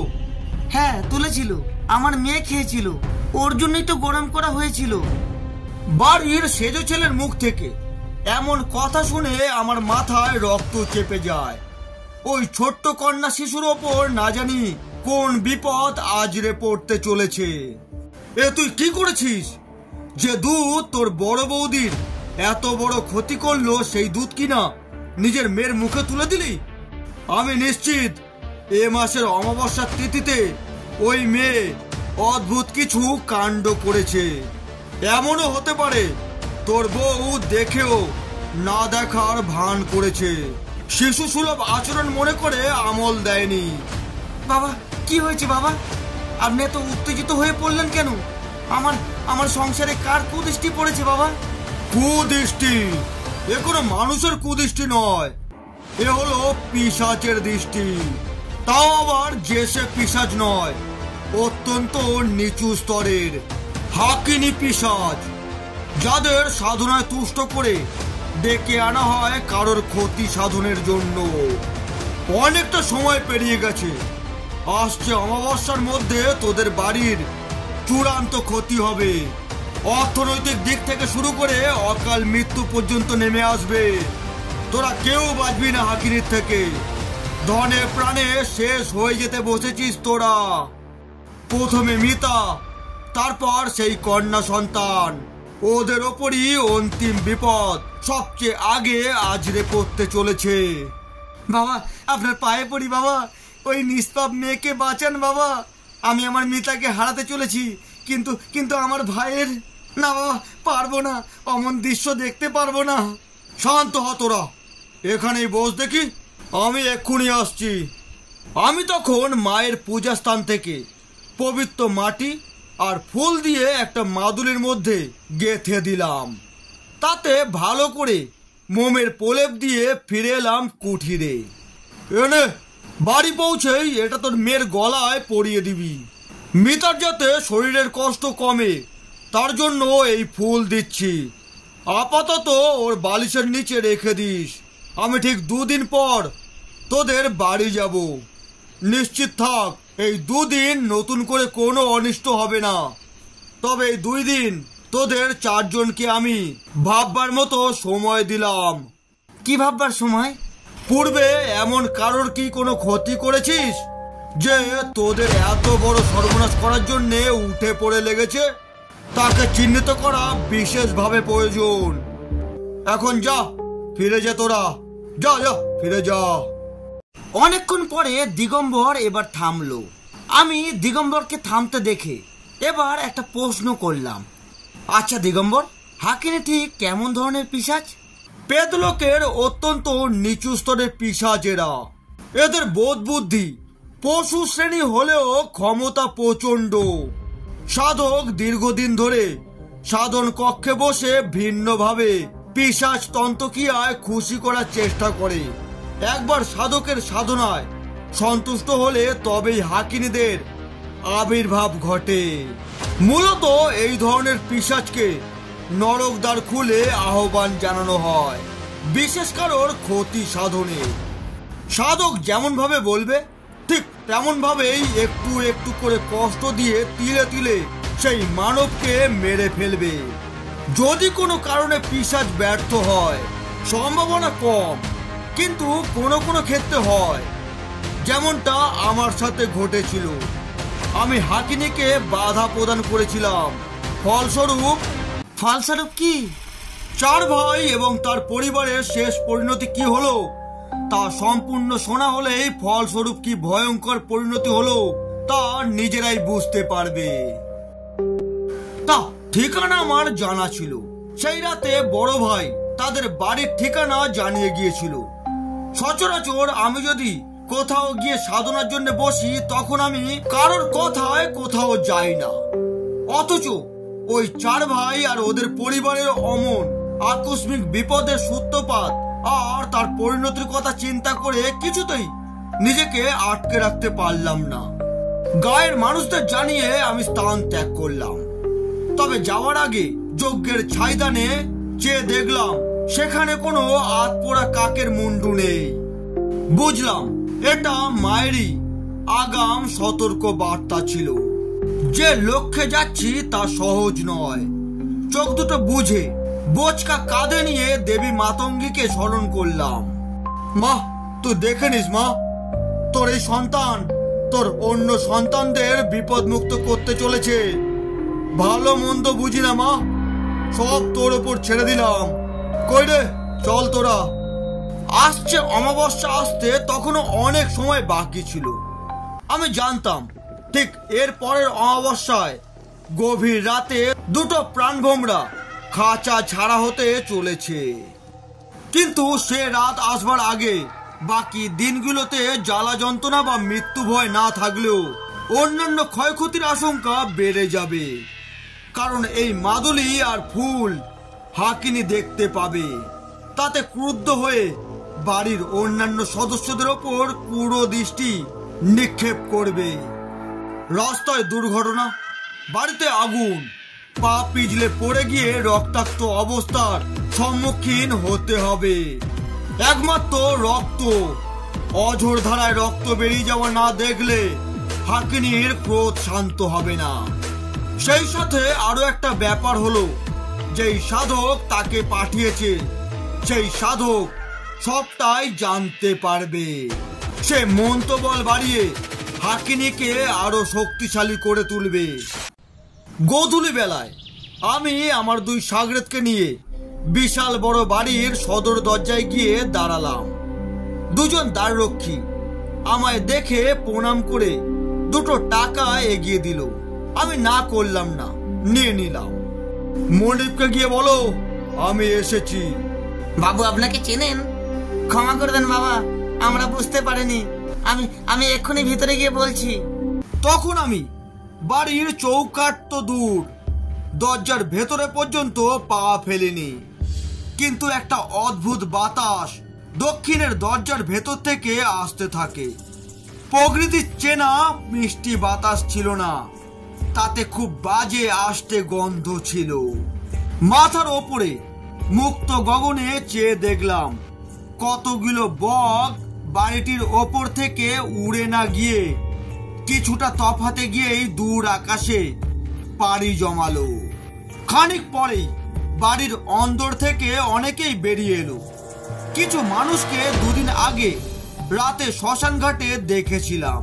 হ্যাঁ তুলেছিল, আমার মেয়ে খেয়েছিল, ওর জন্যই তো গরম করা হয়েছিল। বাড়ির সেজো ছেলের মুখ থেকে এমন কথা শুনে আমার মাথায় রক্ত চেপে যায়। ওই ছোট্ট কন্যা শিশুর ওপর না জানি কোন বিপদ আজরে পড়তে চলেছে। এ তুই কি করেছিস? যে দুধ তোর বড় বৌদির এত বড় ক্ষতি করলো সেই দুধ কিনা নিজের মেয়ের মুখে তুলে দিলি? আমি নিশ্চিত এ মাসের অমাবস্যার তিথিতে ওই মেয়ে অদ্ভুত কিছু কাণ্ড করেছে। এমনও হতে পারে তোর বউ দেখেও না দেখার ভান করেছে, শিশু সুলভ আচরণ মনে করে আমল দেয়নি। বাবা কি হয়েছে বাবা? আপনি এত উত্তেজিত হয়ে পড়লেন কেন? আমার সংসারে কার কুদৃষ্টি পড়েছে বাবা? কুদৃষ্টি? এ কোনো মানুষের কুদৃষ্টি নয়, এ হলো পিশাচের দৃষ্টি। তাও আবার যে সে পিশাচ নয়, অত্যন্ত নিচু স্তরের হাকিনী পিশাচ, যাদের সাধনায় তুষ্ট করে ডেকে আনা হয় কারোর ক্ষতি সাধনের জন্য। অনেকটা সময় পেরিয়ে গেছে, আসছে অমাবস্যার মধ্যে তোদের বাড়ির চূড়ান্ত ক্ষতি হবে। অর্থনৈতিক দিক থেকে শুরু করে অকাল মৃত্যু পর্যন্ত নেমে আসবে। তোরা কেউ বাঁচবি না হাকিনীর থেকে। ধনে প্রাণে শেষ হয়ে যেতে বসেছিস তোরা। প্রথমে মিতা, তারপর সেই কন্যা সন্তান, ওদের ওপরই অন্তিম বিপদ সবচেয়ে আগে আজরে পড়তে চলেছে। বাবা আপনার পায়ে পড়ি বাবা, ওই নিষ্পাপ মেয়েকে বাঁচান বাবা। আমি আমার মিতাকে হারাতে চলেছি, কিন্তু আমার ভাইয়ের, না বাবা পারবো না, অমন দৃশ্য দেখতে পারবো না। শান্ত হ তোরা, এখানেই বস দেখি, আমি এক্ষুনি আসছি। আমি তখন মায়ের পূজাস্থান থেকে পবিত্র মাটি আর ফুল দিয়ে একটা মাদুলির মধ্যে গেঁথে দিলাম। তাতে ভালো করে মোমের প্রলেপ দিয়ে ফিরে এলাম কুঠিরে। এনে বাড়ি পৌঁছেই এটা তোর মেয়ের গলায় পরিয়ে দিবি। মিতার যাতে শরীরের কষ্ট কমে তার জন্য এই ফুল দিচ্ছি। আপাতত ওর বালিশের নিচে রেখে দিস। আমি ঠিক 2 দিন পর তোদের বাড়ি যাব। নিশ্চিত থাক এই 2 দিন নতুন করে কোনো অনিষ্ট হবে না। তবে এই 2 দিন তোদের 4 জনকে আমি ভাববার মতো সময় দিলাম। কি ভাববার সময়? পূর্বে এমন কারোর কি কোনো ক্ষতি করেছিস যে তোদের এত বড় সর্বনাশ করার জন্য উঠে পড়ে লেগেছে? তাকে চিহ্নিত করা বিশেষভাবে প্রয়োজন। এখন যা, ফিরে যা তোরা, যা যা ফিরে যা। অনেকক্ষণ পরে দিগম্বর এবার থামলো। আমি দিগম্বরকে থামতে দেখে এবার একটা প্রশ্ন করলাম। আচ্ছা দিগম্বর, হাকিনি ঠিক কেমন ধরনের পিশাচ? পেদলোকের অত্যন্ত নিচু স্তরের পিশাচ এরা। এদের বোধ বুদ্ধি পশু শ্রেণী হলেও ক্ষমতা প্রচন্ড। সাধক দীর্ঘদিন ধরে সাধন কক্ষে বসে ভিন্নভাবে পিশাচ তন্ত্রক্রিয়ায় খুশি করার চেষ্টা করে। একবার সাধকের সাধনায় সন্তুষ্ট হলে তবেই হাকিনীদের আবির্ভাব ঘটে। মূলত এই ধরনের পিশাচকে নরকদ্বার খুলে আহ্বান জানানো হয় বিশেষ কারোর ক্ষতি সাধনে। সাধক যেমন ভাবে বলবে ঠিক তেমন ভাবেই একটু একটু করে কষ্ট দিয়ে তিলে তিলে সেই মানবকে মেরে ফেলবে। যদি কোনো কারণে পিশাচ ব্যর্থ হয়, সম্ভাবনা কম, কিন্তু কোনো কোনো ক্ষেত্রে হয়, যেমনটা আমার সাথে ঘটেছিল। আমি হাকিনীকে বাধা প্রদান করেছিলাম। ফলস্বরূপ কি? 4 ভাই এবং তার পরিবারের শেষ পরিণতি কি হলো তা সম্পূর্ণ শোনা হলেই ফলস্বরূপ কি ভয়ঙ্কর পরিণতি হলো তা নিজেরাই বুঝতে পারবে। তা ঠিকানা আমার জানা ছিল। সেই রাতে বড় ভাই তাদের বাড়ির ঠিকানা জানিয়ে গিয়েছিল। সচরাচর আমি যদি কোথাও গিয়ে সাধনার জন্য বসি তখন আমি কারোর কথায় কোথাও যাই না। অথচ ওই 4 ভাই আর ওদের পরিবারের অমন আকস্মিক বিপদের সূত্রপাত আর তার পরিণতির কথা চিন্তা করে কিছুতেই নিজেকে আটকে রাখতে পারলাম না। গায়ের মানুষদের জানিয়ে আমি স্থান ত্যাগ করলাম। তবে যাওয়ার আগে যজ্ঞের ছাইদানে চেয়ে দেখলাম সেখানে কোনো আতপোড়া কাকের মুন্ডু নেই। বুঝলাম এটা মায়েরই আগাম সতর্ক বার্তা ছিল। যে লক্ষ্যে যাচ্ছি তা সহজ নয়। চোখ দুটো বুঝে বোচকা কাঁধে নিয়ে দেবী মাতঙ্গীকে স্মরণ করলাম। মা তুই দেখে নিস মা, তোর এই সন্তান তোর অন্য সন্তানদের বিপদ মুক্ত করতে চলেছে। ভালো মন্দ বুঝি না মা, সব তোর ওপর ছেড়ে দিলাম। কই রে চল তোরা। আসছে অমাবস্যা আসতে তখনও অনেক সময় বাকি ছিল। আমি জানতাম ঠিক এর পরের অমাবস্যায় গভীর রাতে 2টো প্রাণভোমরা খাঁচা ছাড়া হতে চলেছে। কিন্তু সে রাত আসবার আগে বাকি দিনগুলোতে জ্বালা যন্ত্রণা বা মৃত্যু ভয় না থাকলেও অন্যান্য ক্ষয়ক্ষতির আশঙ্কা বেড়ে যাবে। কারণ এই মাদুলি আর ফুল হাকিনী দেখতে পাবে। তাতে ক্রুদ্ধ হয়ে বাড়ির অন্যান্য সদস্যদের ওপর কুড়ো দৃষ্টি নিক্ষেপ করবে। রাস্তায় দুর্ঘটনা, বাড়িতে আগুন, পা পিছলে পড়ে গিয়ে রক্তাক্ত অবস্থার সম্মুখীন হতে হবে। একমাত্র রক্ত, অঝোর ধারায় রক্ত বেরিয়ে যাওয়া না দেখলে হাকিনীর ক্রোধ শান্ত হবে না। সেই সাথে আরো একটা ব্যাপার হলো, যেই সাধক তাকে পাঠিয়েছে সেই সাধক সবটাই জানতে পারবে। সে মন্ত্রবল বাড়িয়ে হাকিনীকে আরো শক্তিশালী করে তুলবে। গোধূলি বেলায় আমি আমার 2 শাগরেদকে নিয়ে বিশাল বড় বাড়ির সদর দরজায় গিয়ে দাঁড়ালাম। 2 জন দ্বাররক্ষী আমায় দেখে প্রণাম করে 2টো টাকা এগিয়ে দিল। আমি না করলাম না, নিয়ে নিলাম। মনিবকে গিয়ে বলো আমি এসেছি। বাবু আপনাকে চেনেন? ক্ষমা করবেন বাবা, আমরা বুঝতে পারিনি। আমি এক্ষুনি ভিতরে গিয়ে বলছি। তখন আমি বাড়ির চৌকাঠ তো দূর, দরজার ভেতরে পর্যন্ত পা ফেলিনি, কিন্তু একটা অদ্ভুত বাতাস দক্ষিণের দরজার ভেতর থেকে আসতে থাকে। প্রকৃতির চেনা মিষ্টি বাতাস ছিল না, তাতে খুব বাজে আষ্টে গন্ধ ছিল। মাথার ওপরে মুক্ত গগনে চেয়ে দেখলাম কতগুলো বক বাড়িটির ওপর থেকে উড়ে না গিয়ে কিছুটা তফাতে গিয়েই দূর আকাশে পাড়ি জমালো। খানিক পরেই বাড়ির অন্দর থেকে অনেকেই বেরিয়ে এলো। কিছু মানুষকে 2 দিন আগে রাতে শ্মশান ঘাটে দেখেছিলাম,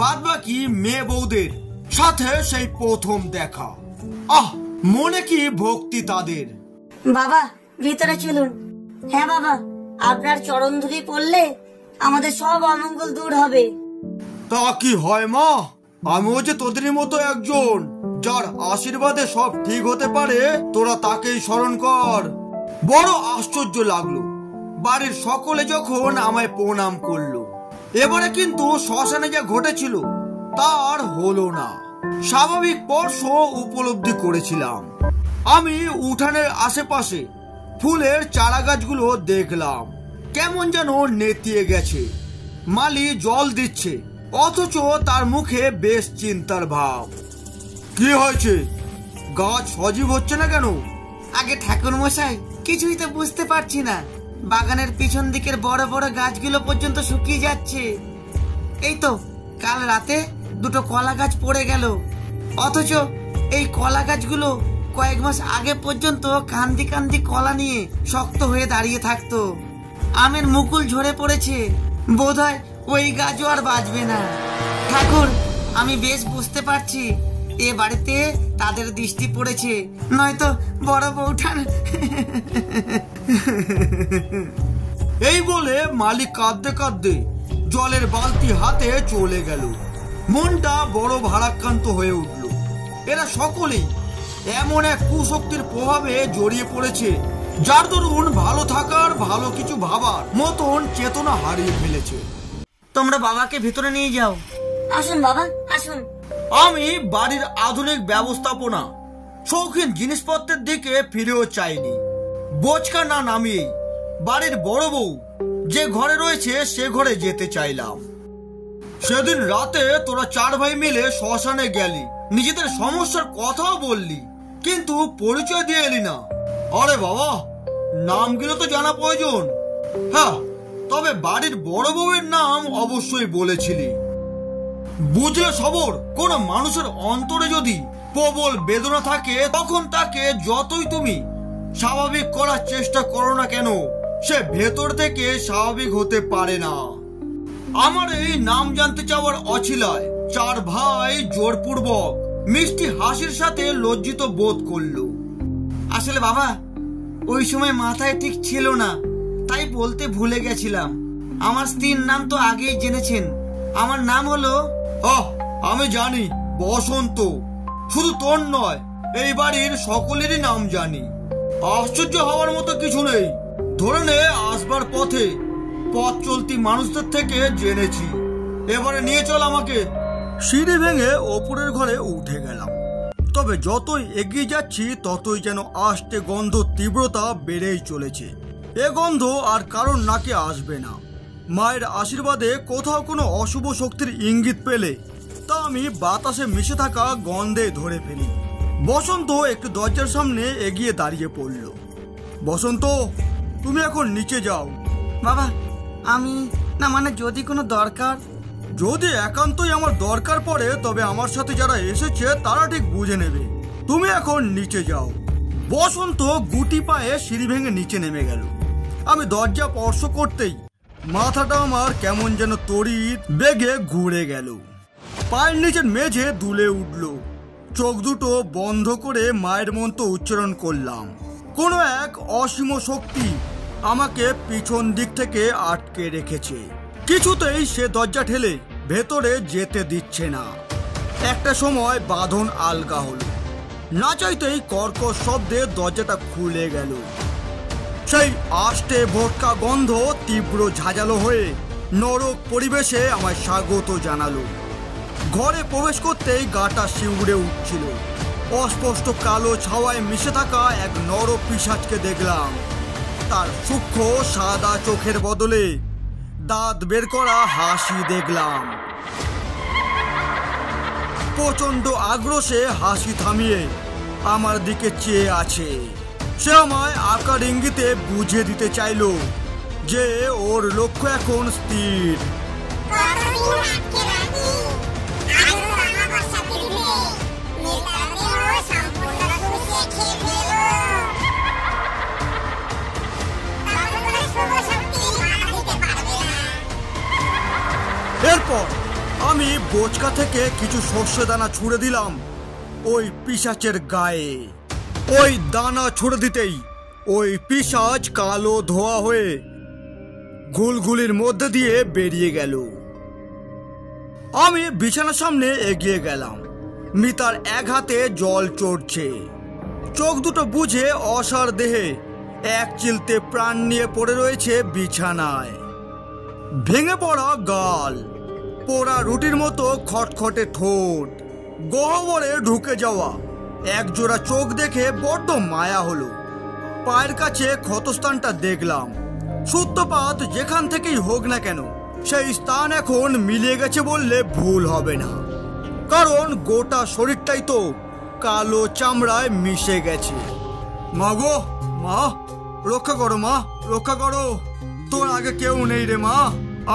বাদবাকি মেয়ে বউদের সাথে সেই প্রথম দেখা। আহ, মনে কি ভক্তি তাদের। বাবা ভিতরে চলুন। হ্যাঁ বাবা, আপনার চরণ ধুলি পড়লে আমাদের সব অমঙ্গল দূর হবে। তা কি হয় মা, আমিও যে তোদেরই মতো একজন, যার আশীর্বাদে সব ঠিক হতে পারে। তোরা তাকেই স্মরণ কর। বড় আশ্চর্য লাগলো বাড়ির সকলে যখন আমায় প্রণাম করলো। এবারে কিন্তু শ্মশানে যা ঘটেছিল তার হলো না। স্বাভাবিক স্পর্শ উপলব্ধি করেছিলাম। আমি উঠানের আশেপাশে ফুলের চারা গাছগুলো দেখলাম, কেমন যেন নেতিয়ে গেছে। মালি জল দিচ্ছে, অথচ তার মুখে বেশ চিন্তার ভাব। কি হয়েছে, গাছ সজীব হচ্ছে না কেন? আগে ঠাকুর মশাই, কিছুই তো বুঝতে পারছি না। বাগানের পিছন দিকের বড় বড় গাছগুলো পর্যন্ত শুকিয়ে যাচ্ছে। এই তো কাল রাতে 2টো কলা গাছ পড়ে গেল, অথচ এই কলা গাছগুলো কয়েক মাস আগে পর্যন্ত কান্দি কান্দি কলা নিয়ে শক্ত হয়ে দাঁড়িয়ে থাকতো। আমের মুকুল ঝরে পড়েছে, বোধহয় ওই গাছও আর বাঁচবে না। ঠাকুর, আমি বেশ বুঝতে পারছি এ বাড়িতে তাদের দৃষ্টি পড়েছে, নয়তো বড় বউঠান। এই বলে মালিক কাঁদতে কাঁদতে জলের বালতি হাতে চলে গেল। মনটা বড় ভারাক্রান্ত হয়ে উঠল। এরা সকলেই এমন এক কুশক্তির প্রভাবে জড়িয়ে পড়েছে, যার দরুন ভালো থাকার, ভালো কিছু ভাবার মতন চেতনা হারিয়ে ফেলেছে। তোমরা বাবাকে ভিতরে নিয়ে যাও। আসুন বাবা, আসুন। আমি বাড়ির আধুনিক ব্যবস্থাপনা, শৌখিন জিনিসপত্রের দিকে ফিরেও চাইনি। বোঝকা না নামিয়ে বাড়ির বড় বউ যে ঘরে রয়েছে সে ঘরে যেতে চাইলাম। সেদিন রাতে তোরা 4 ভাই মিলে শ্মশানে গেলি, নিজেদের সমস্যার কথাও বললি, কিন্তু পরিচয় দিয়ে এলি না। আরে বাবা, নামগুলো তো জানা প্রয়োজন। হ্যাঁ, তবে বাড়ির বড় বউয়ের নাম অবশ্যই বলেছিলি। বুঝলে সবর, কোন মানুষের অন্তরে যদি প্রবল বেদনা থাকে, তখন তাকে যতই তুমি স্বাভাবিক করার চেষ্টা করো না কেন, সে ভেতর থেকে স্বাভাবিক হতে পারে না। আমার এই নাম জানতে চাওয়ার অছিলায় 4 ভাই জোরপূর্বক মিষ্টি হাসির সাথে লজ্জিত বোধ করলো। আসলে বাবা, ওই সময় মাথায় ঠিক ছিল না, তাই বলতে ভুলে গেছিলাম। আমার স্ত্রীর নাম তো আগেই জেনেছেন। আমার নাম হলো আমি জানি, বসন্ত। শুধু তোর নয়, এই বাড়ির সকলেরই নাম জানি। আশ্চর্য হওয়ার মতো কিছু নেই। ধরে নে, আসবার পথে পথ চলতি মানুষদের থেকে জেনেছি। এবারে নিয়ে চল আমাকে। সিঁড়ি ভেঙে ওপরের ঘরে উঠে গেলাম। তবে যতই এগিয়ে যাচ্ছি ততই যেন আষ্টে গন্ধ তীব্রতা বেড়েই চলেছে। এ গন্ধ আর কারোর নাকে আসবে না। মায়ের আশীর্বাদে কোথাও কোনো অশুভ শক্তির ইঙ্গিত পেলে তা আমি বাতাসে মিশে থাকা গন্ধে ধরে ফেলি। বসন্ত একটু দরজার সামনে এগিয়ে দাঁড়িয়ে পড়ল। বসন্ত, তুমি এখন নিচে যাও। বাবা, আমি না, মানে যদি কোনো দরকার। যদি একান্তই আমার দরকার পড়ে তবে আমার সাথে যারা এসেছে তারা ঠিক বুঝে নেবে। তুমি এখন নিচে যাও। বসন্ত গুটি পায়ে সিঁড়ি ভেঙে নিচে নেমে গেল। আমি দরজা স্পর্শ করতেই মাথাটা আমার কেমন যেন তড়িৎ বেগে ঘুরে গেল। পায়ের নিচের মেঝে দুলে উঠল। চোখ দুটো বন্ধ করে মায়ের মন্ত্র উচ্চারণ করলাম। কোনো এক অসীম শক্তি আমাকে পিছন দিক থেকে আটকে রেখেছে। কিছুতেই সে দরজা ঠেলে ভেতরে যেতে দিচ্ছে না। একটা সময় বাঁধন আলগা হলো, না চাইতেই কর্কশ শব্দে দরজাটা খুলে গেল। সেই আষ্টে ভোটকা গন্ধ তীব্র ঝাঁঝালো হয়ে নরক পরিবেশে আমায় স্বাগত জানালো। ঘরে প্রবেশ করতেই গাটা শিউরে উঠছিল। অস্পষ্ট কালো ছাওয়ায় মিশে থাকা এক নর পিশাচকে দেখলাম। তার সূক্ষ্ম সাদা চোখের বদলে দাঁত বের করা হাসি দেখলাম। প্রচন্ড আক্রোশে হাসি থামিয়ে আমার দিকে চেয়ে আছে। সে আমায় আকার ইঙ্গিতে বুঝিয়ে দিতে চাইল যে ওর লক্ষ্য এখন স্থির। এরপর আমি বোচকা থেকে কিছু শস্য দানা ছুঁড়ে দিলাম ওই পিশাচের গায়ে। ওই দানা ছুঁড়ে দিতেই ওই পিশাচ কালো ধোয়া হয়ে গুলগুলির মধ্যে দিয়ে বেরিয়ে গেল। আমি বিছানার সামনে এগিয়ে গেলাম। মিতার এক হাতে জল চড়ছে, চোখ দুটো বুঝে অসার দেহে এক চিলতে প্রাণ নিয়ে পড়ে রয়েছে বিছানায়। ভেঙে পড়া গাল, পোড়া রুটির মতো খটখটে ঠোঁট, গহ্বরে ঢুকে যাওয়া একজোড়া চোখ দেখে বড্ড মায়া হলো। পায়ের কাছে ক্ষতস্থানটা দেখলাম। সূত্রপাত যেখান থেকেই হোক না কেন, সেই স্থান এখন মিলিয়ে গেছে বললে ভুল হবে না, কারণ গোটা শরীরটাই তো কালো চামড়ায় মিশে গেছে। মা গো, মা রক্ষা করো, মা রক্ষা করো, তোর আগে কেউ নেই রে মা,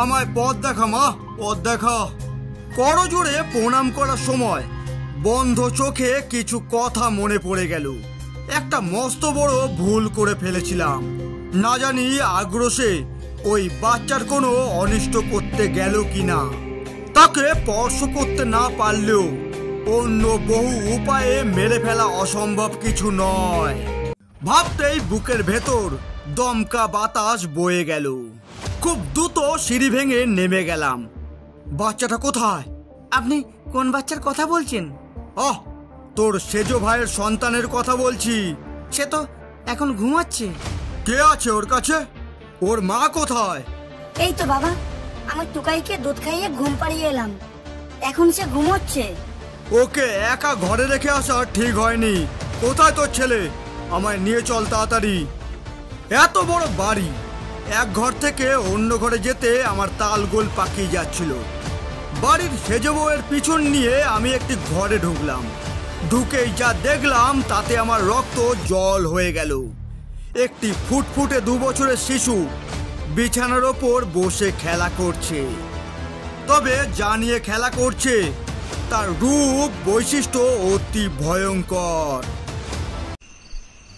আমায় পথ দেখা মা, পথ দেখা। করজোড়ে প্রণাম করার সময় বন্ধ চোখে কিছু কথা মনে পড়ে গেল। একটা মস্ত বড় ভুল করে ফেলেছিলাম। না জানি আক্রোশে ওই বাচ্চার কোনো অনিষ্ট করতে গেল কিনা। তাকে স্পর্শ করতে না পারলেও অন্য বহু উপায়ে মেরে ফেলা অসম্ভব কিছু নয়। ভাবতেই বুকের ভেতর দমকা বাতাস বয়ে গেল। খুব দ্রুত সিঁড়ি ভেঙে নেমে গেলাম। বাচ্চাটা কোথায়? আপনি কোন বাচ্চার কথা বলছেন? আহ, তোর সেজো ভাইয়ের সন্তানের কথা বলছি। সে তো এখন ঘুমাচ্ছে। কে আছে ওর কাছে? ওর মা কোথায়? এই তো বাবা, আমার টুকাইকে দুধ খাইয়ে ঘুম পাড়িয়ে এলাম, এখন সে ঘুমোচ্ছে। ওকে একা ঘরে রেখে আসা ঠিক হয়নি। কোথায় তোর ছেলে? আমায় নিয়ে চল তাড়াতাড়ি। এত বড় বাড়ি, এক ঘর থেকে অন্য ঘরে যেতে আমার তালগোল পাকিয়ে যাচ্ছিল। বাড়ির সেজো বউয়ের পিছন নিয়ে আমি একটি ঘরে ঢুকলাম। ঢুকেই যা দেখলাম তাতে আমার রক্ত জল হয়ে গেল। একটি ফুটফুটে 2 বছরের শিশু বিছানার ওপর বসে খেলা করছে। তবে যা নিয়ে খেলা করছে তার রূপ বৈশিষ্ট্য অতি ভয়ঙ্কর।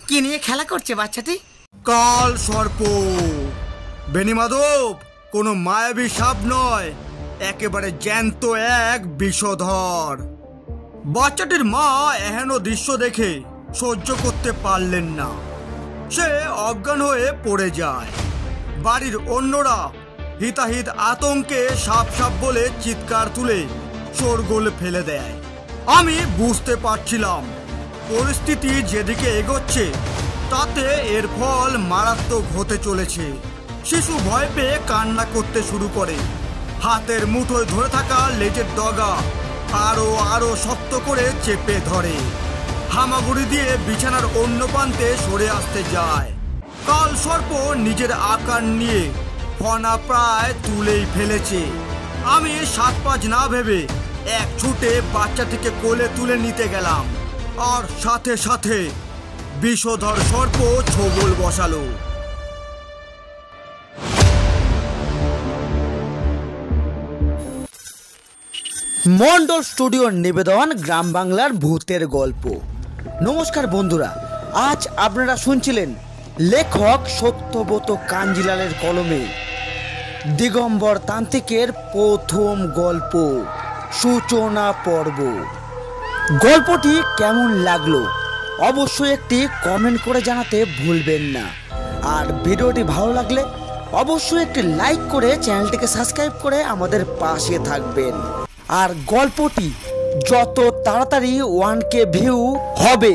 কি নিয়ে খেলা করছে বাচ্চাটি? কাল সর্প। বেনিমাধব কোনো মায়াবী সাপ নয়, একেবারে জ্যান্ত এক বিষধর। বাচ্চাটির মা এহেন দৃশ্য দেখে সহ্য করতে পারলেন না। সে অজ্ঞান হয়ে পড়ে যায়। বাড়ির অন্যরা হিতাহিত আতঙ্কে সাপ সাপ বলে চিৎকার তুলে শোরগোল ফেলে দেয়। আমি বুঝতে পারছিলাম পরিস্থিতি যেদিকে এগোচ্ছে তাতে এর ফল মারাত্মক হতে চলেছে। শিশু ভয় পেয়ে কান্না করতে শুরু করে। হাতের মুঠোয় ধরে থাকা লেজের ডগা আরো আরো শক্ত করে চেপে ধরে। হামাগুড়ি দিয়ে বিছানার অন্য প্রান্তে সরে আসতে যায়। কাল সর্প নিজের আকার নিয়ে ফনা প্রায় তুলেই ফেলেছে। আমি 7-5 না ভেবে এক ছুটে বাচ্চাটিকে কোলে তুলে নিতে গেলাম, আর সাথে সাথে বিষধর সর্প ছোবল বসালো। মন্ডল স্টুডিওর নিবেদন গ্রাম বাংলার ভূতের গল্প। নমস্কার বন্ধুরা, আজ আপনারা শুনছিলেন লেখক সত্যব্রত কাঞ্জিলালের কলমে দিগম্বর তান্ত্রিকের প্রথম গল্প সূচনা পর্ব। গল্পটি কেমন লাগলো অবশ্যই একটি কমেন্ট করে জানাতে ভুলবেন না। আর ভিডিওটি ভালো লাগলে অবশ্যই একটি লাইক করে চ্যানেলটিকে সাবস্ক্রাইব করে আমাদের পাশে থাকবেন। আর গল্পটি যত তাড়াতাড়ি 1K ভিউ হবে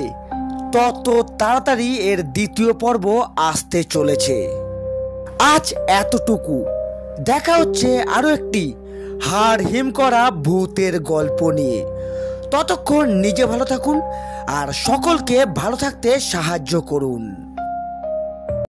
তত তাড়াতাড়ি এর দ্বিতীয় পর্ব আসতে চলেছে। আজ এতটুকু, দেখা হচ্ছে আরো একটি হাড় হিম করা ভূতের গল্প নিয়ে। ততক্ষণ নিজে ভালো থাকুন আর সকলকে ভালো থাকতে সাহায্য করুন।